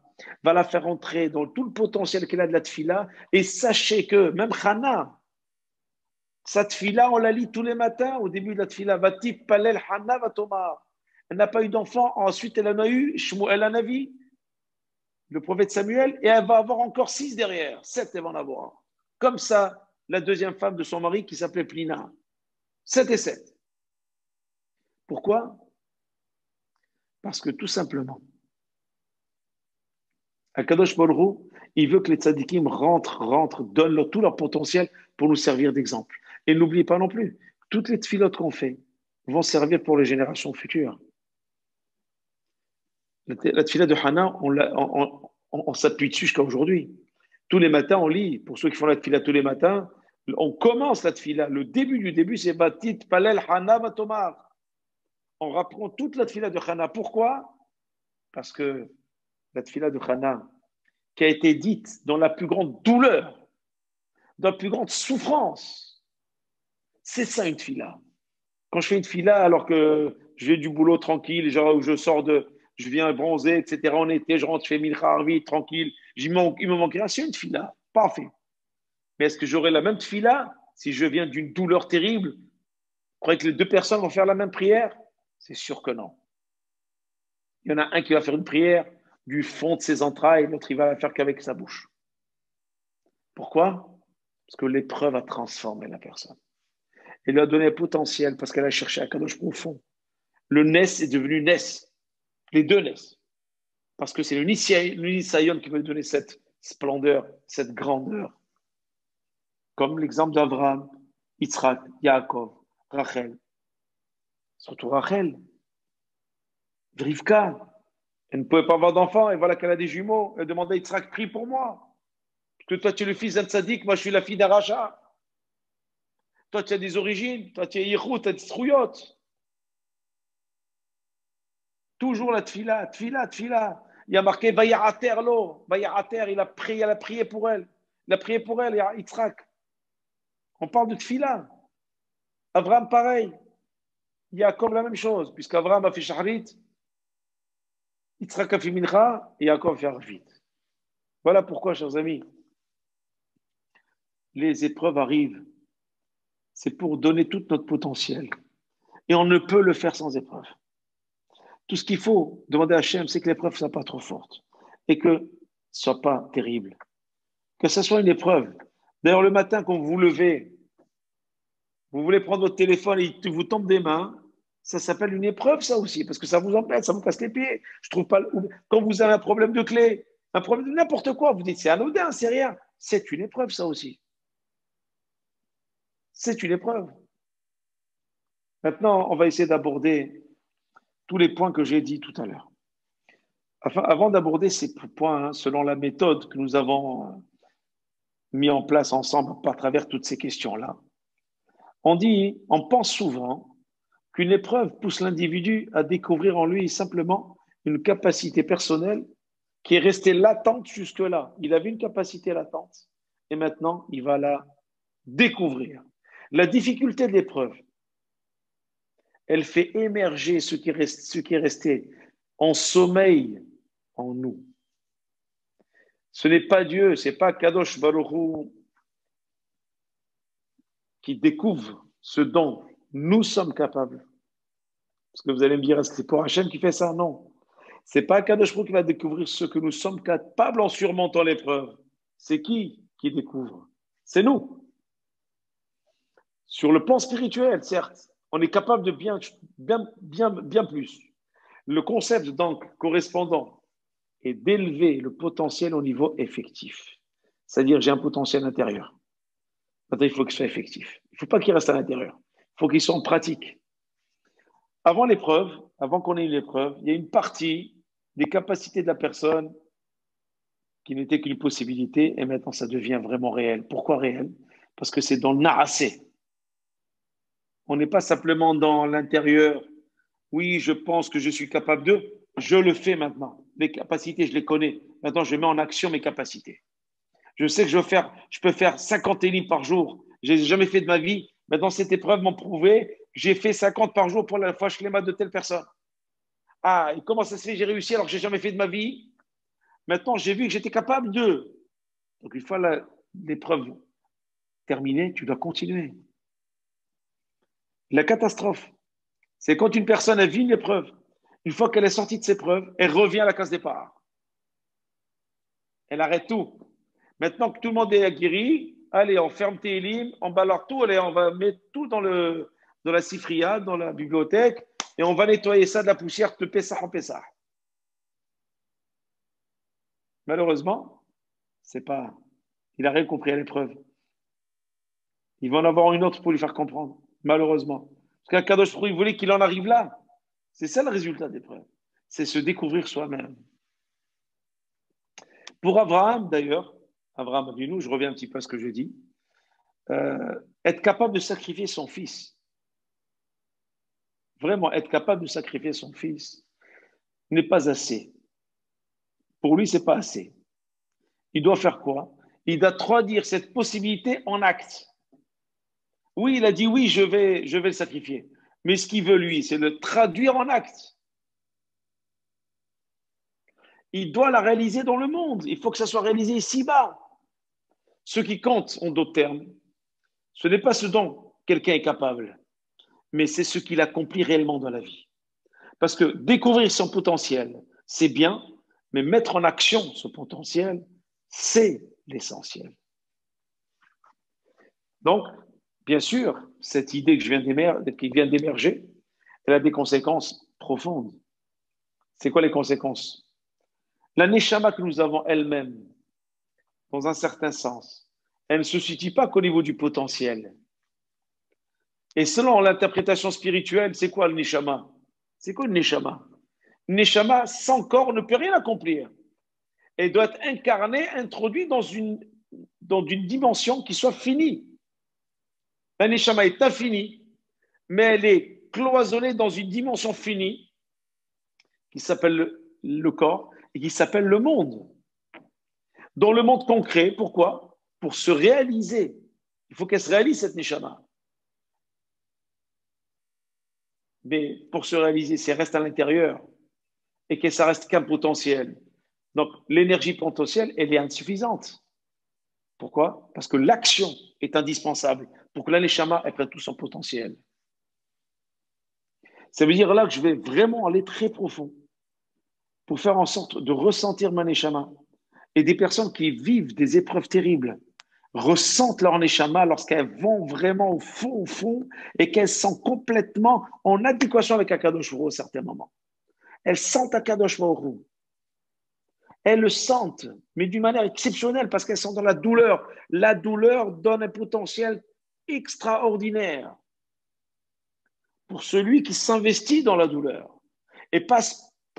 va la faire entrer dans tout le potentiel qu'elle a de la tfila. Et sachez que même Hana, sa tfila, on la lit tous les matins au début de la tfila. Vatif palel Hana vatomar. Elle n'a pas eu d'enfant. Ensuite, elle en a eu Shmuel Hanavi, le prophète Samuel, et elle va avoir encore 6 derrière. 7, elle va en avoir. Comme ça, la deuxième femme de son mari qui s'appelait Plina. 7 et 7. Pourquoi? Parce que tout simplement, Akadosh Baruch Hu, il veut que les tzadikim rentrent, donnent tout leur potentiel pour nous servir d'exemple. Et n'oubliez pas non plus, toutes les tfilotes qu'on fait vont servir pour les générations futures. La tfila de Hana, on s'appuie dessus jusqu'à aujourd'hui. Tous les matins, on lit. Pour ceux qui font la tfila tous les matins, on commence la tfila. Le début du début, c'est Batit Palel Hana Vatomar. On reprend toute la tfila de Hana. Pourquoi? Parce que la tfila de Hana, qui a été dite dans la plus grande douleur, dans la plus grande souffrance, c'est ça une tfila. Quand je fais une tfila, alors que je vais du boulot tranquille, genre où je viens bronzer, etc. En été, je rentre, je fais Mincha Arvit, tranquille, il me manque rien, c'est une tfila, parfait. Mais est-ce que j'aurai la même tfila si je viens d'une douleur terrible? Vous croyez que les deux personnes vont faire la même prière? C'est sûr que non. Il y en a un qui va faire une prière du fond de ses entrailles, l'autre il va la faire qu'avec sa bouche. Pourquoi? Parce que l'épreuve a transformé la personne. Elle lui a donné un potentiel parce qu'elle a cherché à Kadosh profond. Le Nes est devenu Nes. Les deux Nes. Parce que c'est le Nisayon qui va lui donner cette splendeur, cette grandeur. Comme l'exemple d'Abraham, Yitzhak, Yaakov, Rachel. Surtout Rachel. Rivka. Elle ne pouvait pas avoir d'enfant et voilà qu'elle a des jumeaux. Elle demandait à Yitzhak, prie pour moi. Parce que toi, tu es le fils d'un tzaddik, moi, je suis la fille d'un rachat. Toi, tu as des origines. Toi, tu es Yichou, tu as des strouillottes. Toujours la tfila, tfila, tfila. Il y a marqué Vayarater lo. Vayarater, il a prié pour elle. Il a prié pour elle, Yitzhak. On parle de tfila. Abraham, pareil. Yaakov, la même chose. Puisqu'Abraham a fait Shahrit, Yitzhak a fait Mincha, et Yaakov a fait Arvit. Voilà pourquoi, chers amis, les épreuves arrivent. C'est pour donner tout notre potentiel. Et on ne peut le faire sans épreuve. Tout ce qu'il faut demander à Hachem, c'est que l'épreuve ne soit pas trop forte et que ce ne soit pas terrible. Que ce soit une épreuve. D'ailleurs, le matin, quand vous vous levez, vous voulez prendre votre téléphone et il vous tombe des mains, ça s'appelle une épreuve, ça aussi, parce que ça vous empêche, ça vous casse les pieds. Je trouve pas. Quand vous avez un problème de clé, un problème de n'importe quoi, vous dites c'est anodin, c'est rien. C'est une épreuve, ça aussi. C'est une épreuve. Maintenant, on va essayer d'aborder tous les points que j'ai dit tout à l'heure. Avant d'aborder ces points, selon la méthode que nous avons mis en place ensemble à travers toutes ces questions-là, on pense souvent qu'une épreuve pousse l'individu à découvrir en lui simplement une capacité personnelle qui est restée latente jusque-là. Il avait une capacité latente et maintenant il va la découvrir. La difficulté de l'épreuve, elle fait émerger ce qui est resté en sommeil en nous. Ce n'est pas Dieu, ce n'est pas Kadosh Baruch Hu qui découvre ce dont nous sommes capables. Parce que vous allez me dire, est-ce que c'est pour Hachem qui fait ça? Non. Ce n'est pas Kadosh Baruch Hu qui va découvrir ce que nous sommes capables en surmontant l'épreuve. C'est qui découvre? C'est nous. Sur le plan spirituel, certes, on est capable de bien plus. Le concept, donc, correspondant est d'élever le potentiel au niveau effectif. C'est-à-dire, j'ai un potentiel intérieur. Maintenant, il faut qu'il soit effectif. Il ne faut pas qu'il reste à l'intérieur. Il faut qu'il soit en pratique. Avant l'épreuve, avant qu'on ait une épreuve, il y a une partie des capacités de la personne qui n'était qu'une possibilité et maintenant ça devient vraiment réel. Pourquoi réel? Parce que c'est dans le narassé. On n'est pas simplement dans l'intérieur. Oui, je pense que je suis capable de. Je le fais maintenant. Mes capacités, je les connais. Maintenant, je mets en action mes capacités. Je sais que je peux faire 50 élites par jour. Je n'ai jamais fait de ma vie. Maintenant, cette épreuve m'a prouvé, j'ai fait 50 par jour pour la fois cléma de telle personne. Ah, et comment ça se fait, j'ai réussi alors que j'ai jamais fait de ma vie. Maintenant, j'ai vu que j'étais capable de. Donc, une fois l'épreuve terminée, tu dois continuer. La catastrophe, c'est quand une personne a vu une épreuve. Une fois qu'elle est sortie de ses preuves, elle revient à la case départ. Elle arrête tout. Maintenant que tout le monde est guéri, allez, on ferme tes livres, on balance tout, allez, on va mettre tout dans la sifria, dans la bibliothèque, et on va nettoyer ça de la poussière de Pessah en Pessah. Malheureusement, c'est pas. Il n'a rien compris à l'épreuve. Il va en avoir une autre pour lui faire comprendre. Malheureusement. Parce qu'Akadosh Baruch Hu, il voulait qu'il en arrive là. C'est ça le résultat des preuves. C'est se découvrir soi-même. Pour Abraham, d'ailleurs, Abraham Avinu, je reviens un petit peu à ce que je dis, être capable de sacrifier son fils, vraiment être capable de sacrifier son fils, n'est pas assez. Pour lui, c'est pas assez. Il doit faire quoi? Il doit traduire cette possibilité en acte. Oui, il a dit oui, je vais le sacrifier. Mais ce qu'il veut, lui, c'est le traduire en acte. Il doit la réaliser dans le monde. Il faut que ça soit réalisé ici-bas. Ce qui compte, en d'autres termes, ce n'est pas ce dont quelqu'un est capable, mais c'est ce qu'il accomplit réellement dans la vie. Parce que découvrir son potentiel, c'est bien, mais mettre en action ce potentiel, c'est l'essentiel. Donc, bien sûr, cette idée qui vient d'émerger, elle a des conséquences profondes. C'est quoi les conséquences? La neshama que nous avons elle-même, dans un certain sens, elle ne se situe pas qu'au niveau du potentiel. Et selon l'interprétation spirituelle, c'est quoi le neshama? C'est quoi le neshama? Le neshama, sans corps, ne peut rien accomplir. Elle doit être incarnée, introduite dans une dimension qui soit finie. La neshama est infinie, mais elle est cloisonnée dans une dimension finie qui s'appelle le corps et qui s'appelle le monde. Dans le monde concret, pourquoi? Pour se réaliser. Il faut qu'elle se réalise, cette neshama. Mais pour se réaliser, si elle reste à l'intérieur et que ça reste qu'un potentiel, donc l'énergie potentielle, elle est insuffisante. Pourquoi? Parce que l'action est indispensable pour que la neshama prenne tout son potentiel. Ça veut dire là que je vais vraiment aller très profond pour faire en sorte de ressentir ma neshama. Et des personnes qui vivent des épreuves terribles ressentent leur neshama lorsqu'elles vont vraiment au fond, et qu'elles sont complètement en adéquation avec Akadosh Baruch Hu à certains moments. Elles sentent Akadosh Baruch Hu. Elles le sentent, mais d'une manière exceptionnelle parce qu'elles sont dans la douleur. La douleur donne un potentiel extraordinaire pour celui qui s'investit dans la douleur et pas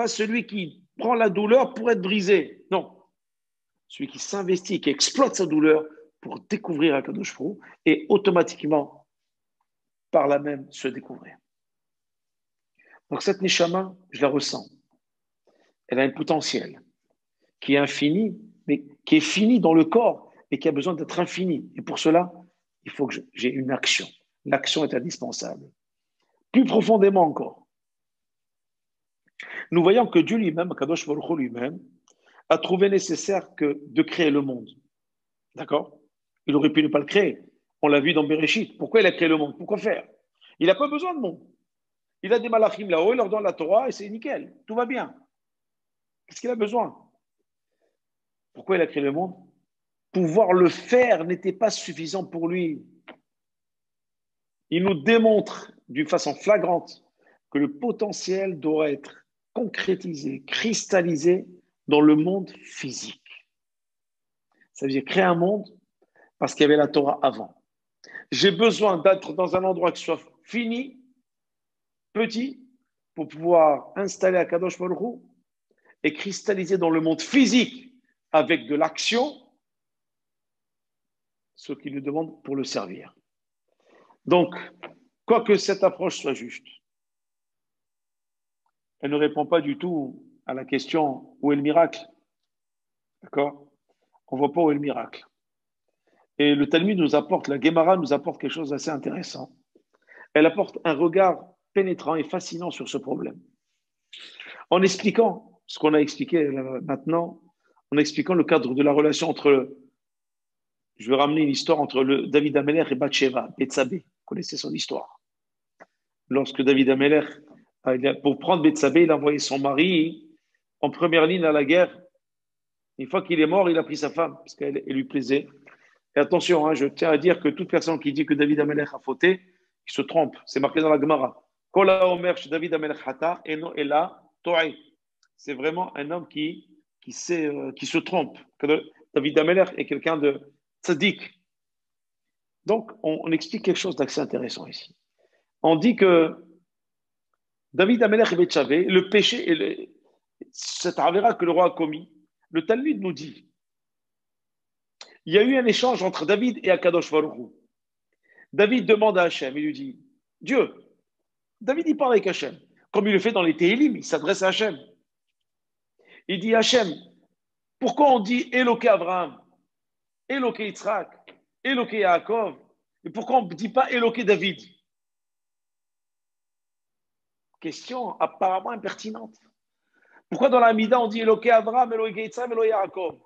celui qui prend la douleur pour être brisé. Non, celui qui s'investit, qui exploite sa douleur pour découvrir Akadosh Baruch Hu et automatiquement, par là même, se découvrir. Donc cette neshama, je la ressens. Elle a un potentiel qui est infini, mais qui est fini dans le corps et qui a besoin d'être infini. Et pour cela, il faut que j'ai une action. L'action est indispensable. Plus profondément encore, nous voyons que Dieu lui-même, Kadosh Baruch Hu lui-même, a trouvé nécessaire de créer le monde. D'accord? Il aurait pu ne pas le créer. On l'a vu dans Bereshit. Pourquoi il a créé le monde? Pourquoi faire? Il n'a pas besoin de monde. Il a des malachim là-haut, il leur donne la Torah et c'est nickel. Tout va bien. Qu'est-ce qu'il a besoin? Pourquoi il a créé le monde? Pouvoir le faire n'était pas suffisant pour lui. Il nous démontre d'une façon flagrante que le potentiel doit être concrétisé, cristallisé dans le monde physique. Ça veut dire créer un monde parce qu'il y avait la Torah avant. J'ai besoin d'être dans un endroit qui soit fini, petit, pour pouvoir installer Akadosh Baruch Hu et cristalliser dans le monde physique avec de l'action ce qu'il nous demande pour le servir. Donc, quoique cette approche soit juste, elle ne répond pas du tout à la question où est le miracle. D'accord? On ne voit pas où est le miracle. Et le Talmud nous apporte, la Gemara nous apporte quelque chose d'assez intéressant. Elle apporte un regard pénétrant et fascinant sur ce problème. En expliquant ce qu'on a expliqué maintenant, en expliquant le cadre de la relation entre, je vais ramener une histoire entre David Ameler et Bathsheba, Bethsabée. Vous connaissez son histoire. Lorsque David Ameler, pour prendre Bethsabée, il a envoyé son mari en première ligne à la guerre. Une fois qu'il est mort, il a pris sa femme parce qu'elle lui plaisait. Et attention, hein, je tiens à dire que toute personne qui dit que David Ameler a fauté, il se trompe. C'est marqué dans la Gemara. Kola Omer chez David Ameler Hata et non et là Toei. C'est vraiment un homme qui se trompe. David Ameler est quelqu'un de tzaddik. Donc, on explique quelque chose d'assez intéressant ici. On dit que David Ameler et Betchavé, le péché et cet avéra que le roi a commis, le Talmud nous dit, il y a eu un échange entre David et Akadosh Baruch Hu. David demande à Hachem, il lui dit, Dieu, David il parle avec Hachem, comme il le fait dans les Télim, il s'adresse à Hachem. Il dit, Hachem, pourquoi on dit Éloqué Abraham, Éloqué Yitzhak, Éloqué Yaakov, et pourquoi on ne dit pas Éloqué David? Question apparemment impertinente. Pourquoi dans la Mida on dit Éloqué Abraham, Éloqué Yitzhak, Éloqué Yaakov?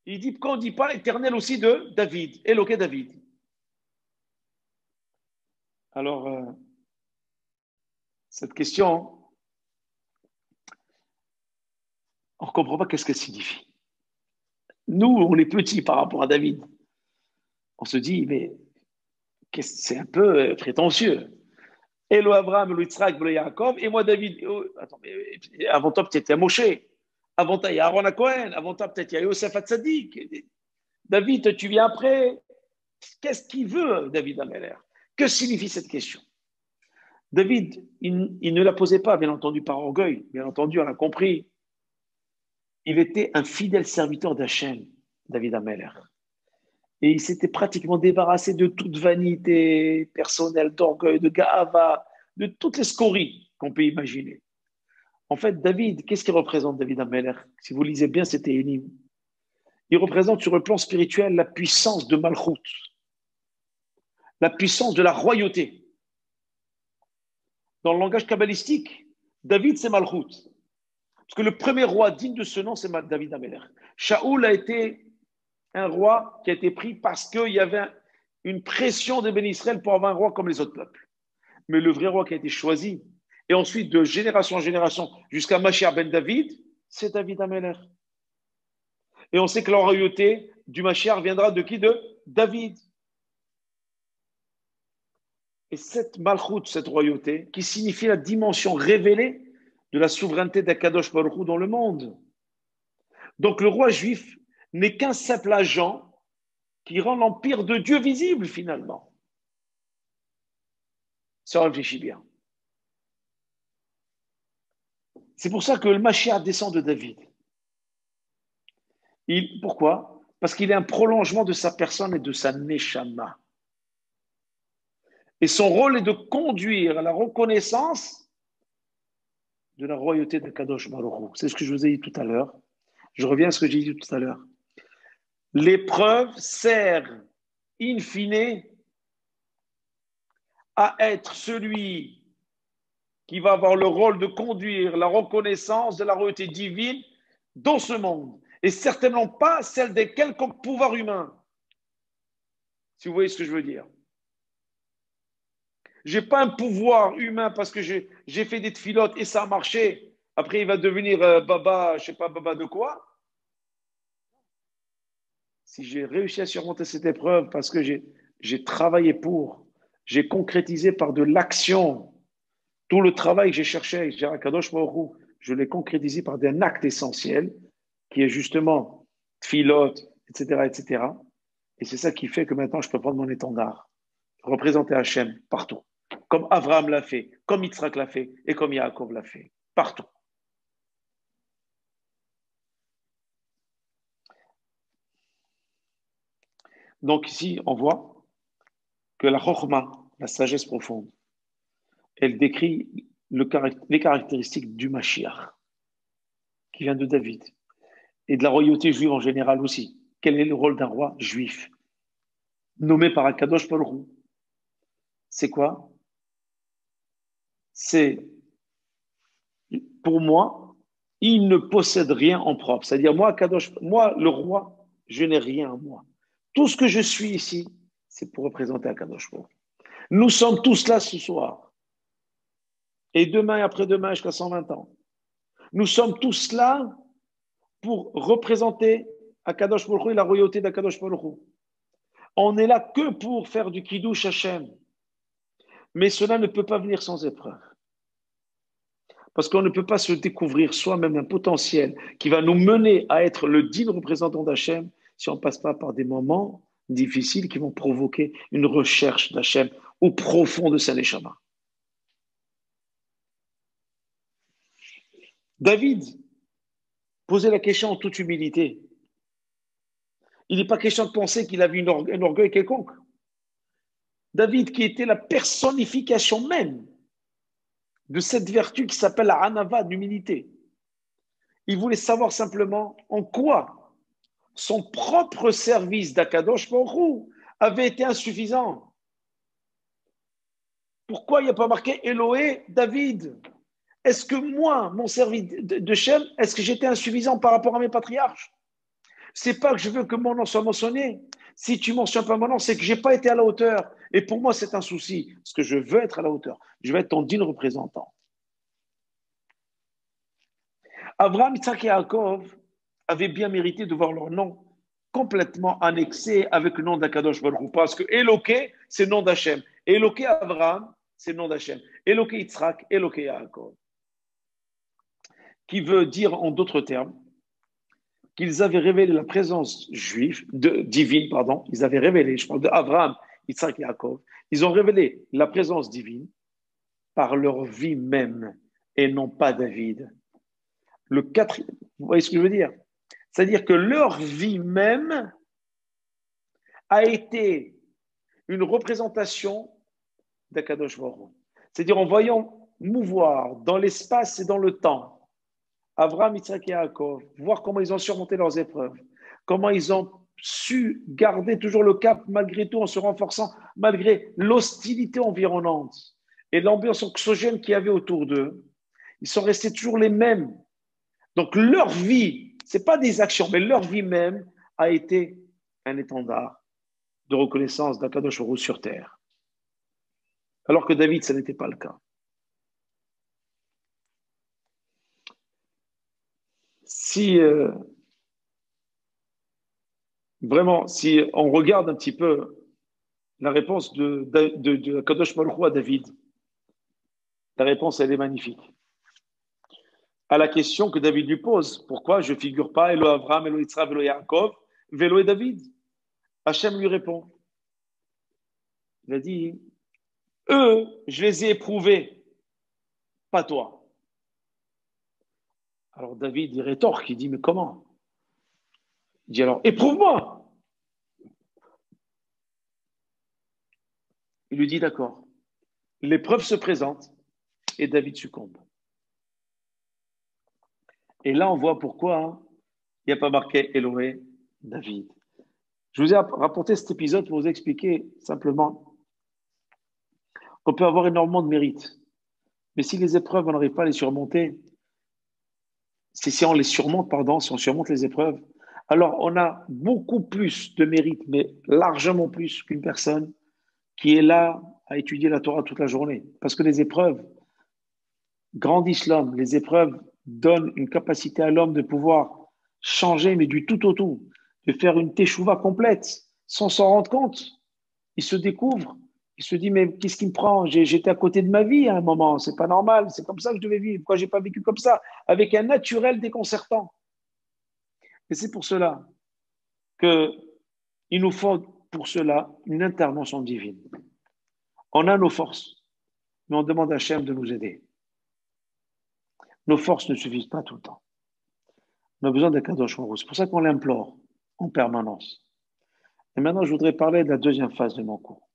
Il dit pourquoi on ne dit pas l'éternel aussi de David, Éloqué David? Alors, cette question, on ne comprend pas qu'est-ce qu'elle signifie. Nous, on est petits par rapport à David. On se dit, mais c'est un peu prétentieux. Elo Abraham, Elo Yitzhak, Elo Yaakov, et moi David. Attends, mais avant toi, peut-être il y a Moshe. Avant toi, il y a Aaron à Cohen. Avant toi, peut-être il y a Yosef Hatzadik. David, tu viens après. Qu'est-ce qu'il veut, David Ameller? Que signifie cette question? David, il ne la posait pas, bien entendu, par orgueil. Bien entendu, on a compris. Il était un fidèle serviteur d'Hachem, David Ameller. Et il s'était pratiquement débarrassé de toute vanité personnelle, d'orgueil, de ga'ava, de toutes les scories qu'on peut imaginer. En fait, David, qu'est-ce qu'il représente, David Ameller? Si vous lisez bien, c'était énigme. Il représente sur le plan spirituel la puissance de Malchut, la puissance de la royauté. Dans le langage kabbalistique, David, c'est Malchut. Parce que le premier roi digne de ce nom, c'est David Ameller. Shaoul a été un roi qui a été pris parce qu'il y avait une pression de Ben Israël pour avoir un roi comme les autres peuples. Mais le vrai roi qui a été choisi, et ensuite de génération en génération jusqu'à Mashiach ben David, c'est David Ameller. Et on sait que la royauté du Mashiach viendra de qui? De David. Et cette malchoute, cette royauté, qui signifie la dimension révélée de la souveraineté d'Akadosh Baruch Hu dans le monde. Donc le roi juif n'est qu'un simple agent qui rend l'empire de Dieu visible finalement. Ça réfléchit bien. C'est pour ça que le Mashiach descend de David. Pourquoi? Parce qu'il est un prolongement de sa personne et de sa neshama. Et son rôle est de conduire à la reconnaissance de la royauté de Kadosh Baruch Hu. C'est ce que je vous ai dit tout à l'heure. Je reviens à ce que j'ai dit tout à l'heure. L'épreuve sert, in fine, à être celui qui va avoir le rôle de conduire la reconnaissance de la royauté divine dans ce monde. Et certainement pas celle de quelconque pouvoir humain. Si vous voyez ce que je veux dire. Je n'ai pas un pouvoir humain parce que j'ai fait des tfilotes et ça a marché. Après, il va devenir baba, je ne sais pas, baba de quoi. Si j'ai réussi à surmonter cette épreuve parce que j'ai travaillé pour, j'ai concrétisé par de l'action, tout le travail que j'ai cherché, je l'ai concrétisé par un acte essentiel qui est justement tfilote, etc., etc. Et c'est ça qui fait que maintenant, je peux prendre mon étendard, représenter Hachem partout. Comme Abraham l'a fait, comme Yitzhak l'a fait et comme Yaakov l'a fait, partout. Donc ici, on voit que la chokhmah, la sagesse profonde, elle décrit les caractéristiques du Mashiach, qui vient de David, et de la royauté juive en général aussi. Quel est le rôle d'un roi juif, nommé par Akadosh Baruch Hu? C'est quoi? C'est pour moi, il ne possède rien en propre. C'est-à-dire, moi, le roi, je n'ai rien en moi. Tout ce que je suis ici, c'est pour représenter Akadosh Baruch Hu. Nous sommes tous là ce soir. Et demain et après-demain jusqu'à 120 ans. Nous sommes tous là pour représenter Akadosh Baruch Hu et la royauté d'Akadosh Baruch Hu. On n'est là que pour faire du Kiddush Hashem. Mais cela ne peut pas venir sans épreuve. Parce qu'on ne peut pas se découvrir soi-même un potentiel qui va nous mener à être le digne représentant d'Hachem si on ne passe pas par des moments difficiles qui vont provoquer une recherche d'Hachem au profond de sa neshama. David posait la question en toute humilité. Il n'est pas question de penser qu'il avait un orgueil quelconque. David, qui était la personnification même de cette vertu qui s'appelle la hanava, d'humilité. Il voulait savoir simplement en quoi son propre service d'Akadosh Baruch Hu avait été insuffisant. Pourquoi il n'y a pas marqué Elohé David? Est-ce que moi, mon service de Shem, est-ce que j'étais insuffisant par rapport à mes patriarches? C'est pas que je veux que mon nom soit mentionné. Si tu mentionnes pas mon nom, c'est que j'ai pas été à la hauteur. Et pour moi, c'est un souci, parce que je veux être à la hauteur. Je veux être ton digne représentant. Abraham, Isaac et Yaakov avaient bien mérité de voir leur nom complètement annexé avec le nom d'Akadosh Baruch Hu, parce que Eloké, c'est le nom d'Hachem. Eloké Abraham, c'est le nom d'Hachem. Eloké Yitzhak, Eloké Yaakov. Qui veut dire en d'autres termes qu'ils avaient révélé la présence divine, ils avaient révélé, je parle d'Abraham, Yitzhak et Yaakov, ils ont révélé la présence divine par leur vie même et non pas David. Vous voyez ce que je veux dire? C'est-à-dire que leur vie même a été une représentation d'Akadosh Baruch Hu. C'est-à-dire en voyant mouvoir dans l'espace et dans le temps Abraham, Yitzhak et Yaakov, voir comment ils ont surmonté leurs épreuves, comment ils ont su garder toujours le cap malgré tout en se renforçant, malgré l'hostilité environnante et l'ambiance oxygène qu'il y avait autour d'eux. Ils sont restés toujours les mêmes. Donc leur vie, ce n'est pas des actions, mais leur vie même a été un étendard de reconnaissance d'Akadosh Baruch Hu sur terre. Alors que David, ça n'était pas le cas. Si vraiment, si on regarde un petit peu la réponse de Kadosh Baruch Hu à David, la réponse, elle est magnifique. À la question que David lui pose, pourquoi je ne figure pas Elo Avraham, Elo Yitzhak, Elo Yaakov, Velo et David? Hachem lui répond. Il a dit, eux, je les ai éprouvés, pas toi. Alors David, il rétorque, il dit, mais comment? Il dit alors, éprouve-moi. Il lui dit, d'accord. L'épreuve se présente et David succombe. Et là, on voit pourquoi il n'y a pas marqué Elohé David. Je vous ai rapporté cet épisode pour vous expliquer simplement qu'on peut avoir énormément de mérite. Mais si les épreuves, on n'arrive pas à les surmonter, si on les surmonte, si on surmonte les épreuves, alors on a beaucoup plus de mérite, mais largement plus qu'une personne qui est là à étudier la Torah toute la journée. Parce que les épreuves grandissent l'homme, les épreuves donnent une capacité à l'homme de pouvoir changer, mais du tout au tout, de faire une teshuva complète, sans s'en rendre compte. Il se découvre, il se dit, mais qu'est-ce qui me prend? J'étais à côté de ma vie à un moment, c'est pas normal, c'est comme ça que je devais vivre, pourquoi j'ai pas vécu comme ça? Avec un naturel déconcertant. Et c'est pour cela qu'il nous faut pour cela une intervention divine. On a nos forces, mais on demande à Hachem de nous aider. Nos forces ne suffisent pas tout le temps. On a besoin d'Akadosh Baruch Hu. C'est pour ça qu'on l'implore en permanence. Et maintenant, je voudrais parler de la deuxième phase de mon cours.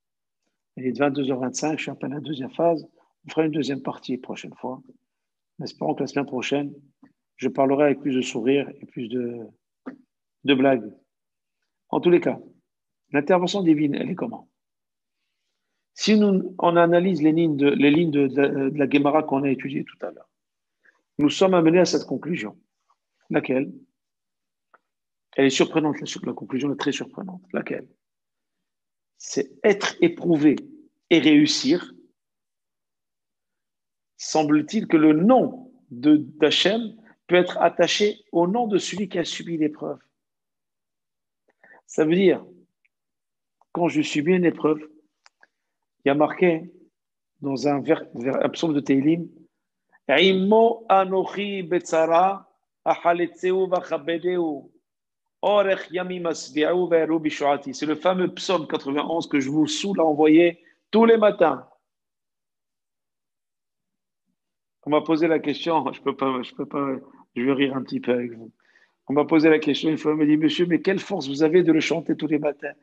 Il est 22h25, je suis à peine à la deuxième phase. On fera une deuxième partie la prochaine fois. Espérons que la semaine prochaine, je parlerai avec plus de sourire et plus de blagues. En tous les cas, l'intervention divine, elle est comment? Si on analyse les lignes de la Gemara qu'on a étudiées tout à l'heure, nous sommes amenés à cette conclusion. Laquelle? Elle est surprenante, la conclusion est très surprenante. Laquelle? C'est être éprouvé et réussir. Semble-t-il que le nom d'Hachem peut être attaché au nom de celui qui a subi l'épreuve. Ça veut dire, quand je subis une épreuve, il y a marqué dans un psaume de Tehillim, Imo anochi betzara achaletseu vachabedeu orech yamim asbi'u ve'eru bishuati. C'est le fameux psaume 91 que je vous saoule à envoyer tous les matins. On m'a posé la question, je peux pas, je vais rire un petit peu avec vous. On m'a posé la question une fois, on m'a dit, monsieur, mais quelle force vous avez de le chanter tous les matins?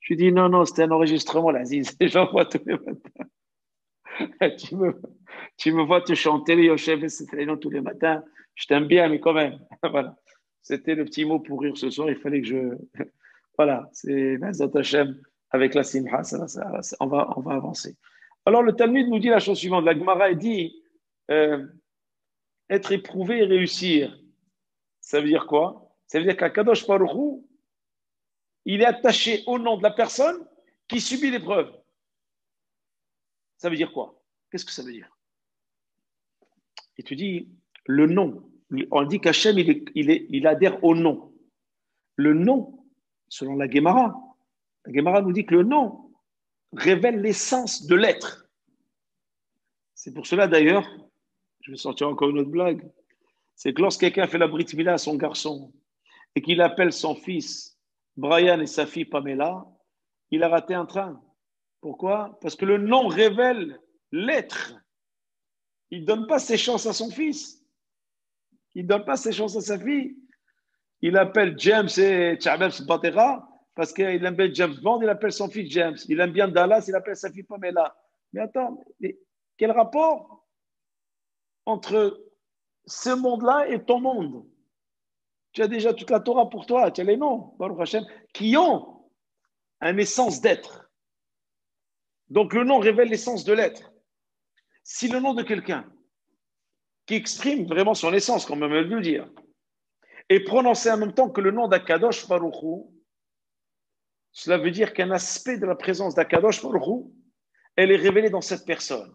Je lui ai dit, non, c'était un enregistrement, l'Aziz, j'envoie tous les matins. tu, me, tu me vois te chanter les Yoshev et Sefraïnon tous les matins, je t'aime bien, mais quand même. Voilà. C'était le petit mot pour rire ce soir, il fallait que je. Voilà, c'est Nazat Hashem avec la Simha, on va avancer. Alors le Talmud nous dit la chose suivante, la Gemara dit être éprouvé et réussir. Ça veut dire quoi? Ça veut dire qu'Akadosh Baruch Hu, il est attaché au nom de la personne qui subit l'épreuve. Ça veut dire quoi? Qu'est-ce que ça veut dire? Et tu dis, le nom. On dit qu'Hachem, il adhère au nom. Le nom, selon la Gemara nous dit que le nom révèle l'essence de l'être. C'est pour cela d'ailleurs, je vais sortir encore une autre blague, c'est que lorsque quelqu'un fait la brit milah à son garçon et qu'il appelle son fils Brian et sa fille Pamela, il a raté un train. Pourquoi? Parce que le nom révèle l'être. Il ne donne pas ses chances à son fils. Il ne donne pas ses chances à sa fille. Il appelle James et Chabeb Batera parce qu'il aime bien James Bond, il appelle son fils James. Il aime bien Dallas, il appelle sa fille Pamela. Mais attends, quel rapport entre ce monde-là et ton monde? Tu as déjà toute la Torah pour toi, tu as les noms, Baruch Hashem, qui ont une essence d'être. Donc le nom révèle l'essence de l'être. Si le nom de quelqu'un qui exprime vraiment son essence, comme on veut le dire, est prononcé en même temps que le nom d'Akadosh Baruch Hu, cela veut dire qu'un aspect de la présence d'Akadosh Baruch Hu, elle est révélée dans cette personne.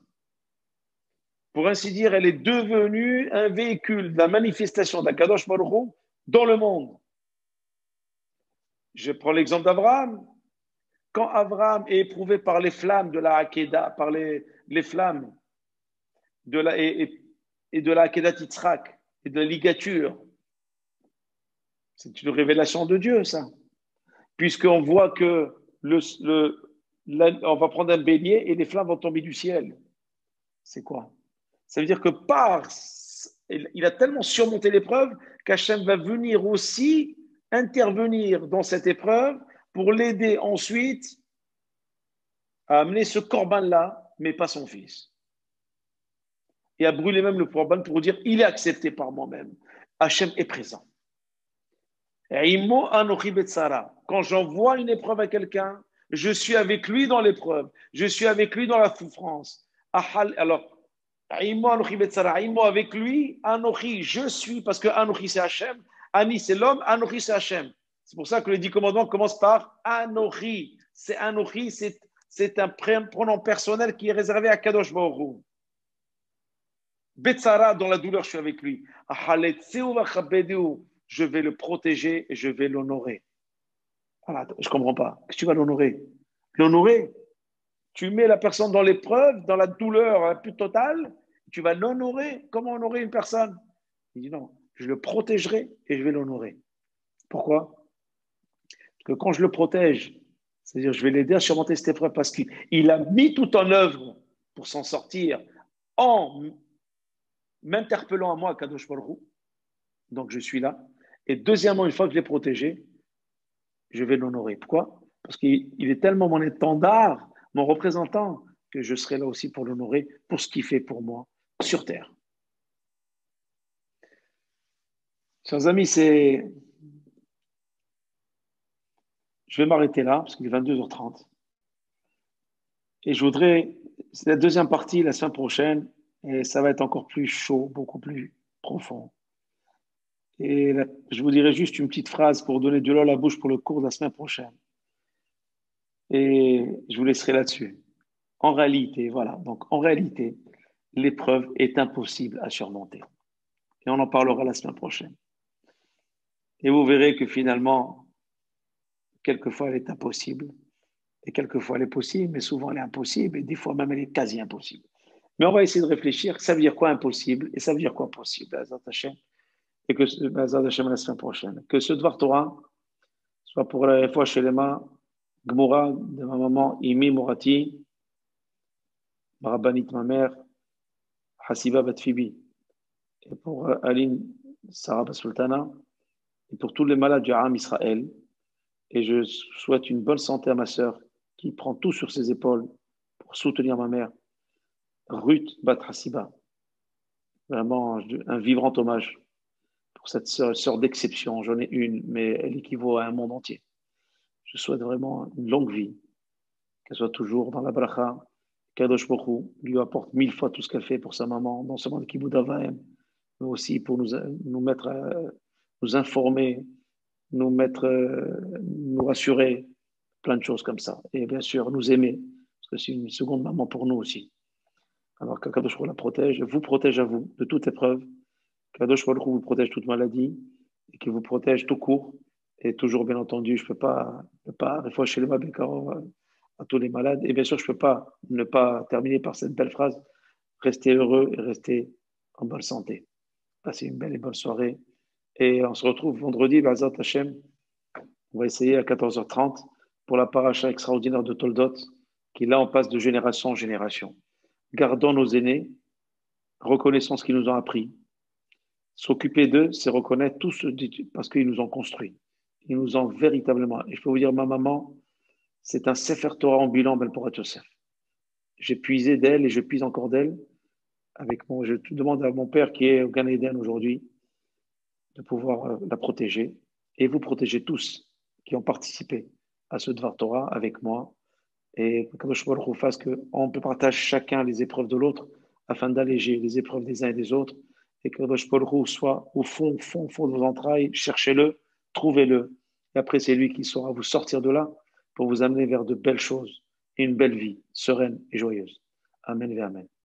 Pour ainsi dire, elle est devenue un véhicule de la manifestation d'Akadosh Baruch Hu dans le monde. Je prends l'exemple d'Abraham. Quand Abraham est éprouvé par les flammes de la Hakeda, par les flammes de la, et de la Hakeda Yitzhak et de la ligature, c'est une révélation de Dieu, ça. Puisqu'on voit que on va prendre un bélier et les flammes vont tomber du ciel. C'est quoi? Ça veut dire que il a tellement surmonté l'épreuve qu'Hachem va venir aussi intervenir dans cette épreuve pour l'aider ensuite à amener ce corban-là, mais pas son fils. Et à brûler même le corban pour dire il est accepté par moi-même. Hachem est présent. Quand j'envoie une épreuve à quelqu'un, je suis avec lui dans l'épreuve, je suis avec lui dans la souffrance. Alors, avec lui, Anochi, je suis, parce que Anochi c'est Hachem, Ani c'est l'homme, Anochi c'est Hachem. C'est pour ça que les 10 commandements commencent par Anochi. C'est Anochi, c'est un pronom personnel qui est réservé à Kadosh Baruch Hu. Betsara, dans la douleur, je suis avec lui. Je vais le protéger et je vais l'honorer. Voilà, je ne comprends pas. Qu'est-ce que tu vas l'honorer? L'honorer? Tu mets la personne dans l'épreuve, dans la douleur la plus totale, tu vas l'honorer. Comment honorer une personne? Il dit non, je le protégerai et je vais l'honorer. Pourquoi? Parce que quand je le protège, c'est-à-dire je vais l'aider à surmonter cette épreuve parce qu'il a mis tout en œuvre pour s'en sortir en m'interpellant à moi, Kadosh Baruch Hu. Donc je suis là. Et deuxièmement, une fois que je l'ai protégé, je vais l'honorer. Pourquoi? Parce qu'il est tellement mon étendard, mon représentant, que je serai là aussi pour l'honorer, pour ce qu'il fait pour moi sur terre. Chers amis, je vais m'arrêter là, parce qu'il est 22h30. Et c'est la deuxième partie la semaine prochaine, et ça va être encore plus chaud, beaucoup plus profond. Et là, je vous dirai juste une petite phrase pour donner de l'eau à la bouche pour le cours de la semaine prochaine. Et je vous laisserai là-dessus. En réalité, voilà, donc en réalité, l'épreuve est impossible à surmonter. Et on en parlera la semaine prochaine. Et vous verrez que finalement, quelquefois elle est impossible, et quelquefois elle est possible, mais souvent elle est impossible, et des fois même elle est quasi impossible. Mais on va essayer de réfléchir, ça veut dire quoi impossible, et ça veut dire quoi possible, Bezat Hashem, et que Bezat Hashem la semaine prochaine. Que ce Dvar Torah soit pour la fois chez les mains, Gmora, de ma maman, Imi Morati, ma rabbanite, ma mère, Hasiba Batfibi, et pour Aline Sarah Basultana, et pour tous les malades du Ham Israël. Et je souhaite une bonne santé à ma sœur qui prend tout sur ses épaules pour soutenir ma mère, Ruth Bat Hasiba. Vraiment un vibrant hommage pour cette sœur d'exception. J'en ai une, mais elle équivaut à un monde entier. Je souhaite vraiment une longue vie, qu'elle soit toujours dans la bracha, qu'Adosh Baruch Hu lui apporte 1000 fois tout ce qu'elle fait pour sa maman, non seulement le Kibbutz Avaim, mais aussi pour nous mettre, nous informer, nous rassurer, plein de choses comme ça. Et bien sûr, nous aimer, parce que c'est une seconde maman pour nous aussi. Alors que Kadosh Baruch Hu la protège, vous protège à vous de toute épreuve, Kadosh Baruch Hu vous protège toute maladie, et qui vous protège tout court. Et toujours, bien entendu, je ne peux pas réfléchir les mabekaro à tous les malades. Et bien sûr, je ne peux pas ne pas terminer par cette belle phrase, restez heureux et restez en bonne santé. Passez une belle et bonne soirée. Et on se retrouve vendredi, Bazat Hashem. On va essayer à 14h30 pour la paracha extraordinaire de Toldot, qui là, on passe de génération en génération. Gardons nos aînés, reconnaissons ce qu'ils nous ont appris. S'occuper d'eux, c'est reconnaître tout ce parce qu'ils nous ont construits. Ils nous ont véritablement. Et je peux vous dire, ma maman, c'est un Sefer Torah ambulant, Ben Porat Yosef. J'ai puisé d'elle et je puise encore d'elle. Je demande à mon père qui est au Gan Eden aujourd'hui de pouvoir la protéger et vous protéger tous qui ont participé à ce Dvar Torah avec moi et que je fasse qu'on peut partager chacun les épreuves de l'autre afin d'alléger les épreuves des uns et des autres et que le soit au fond de vos entrailles, cherchez-le, trouvez-le et après c'est lui qui saura vous sortir de là pour vous amener vers de belles choses et une belle vie sereine et joyeuse. Amen et Amen.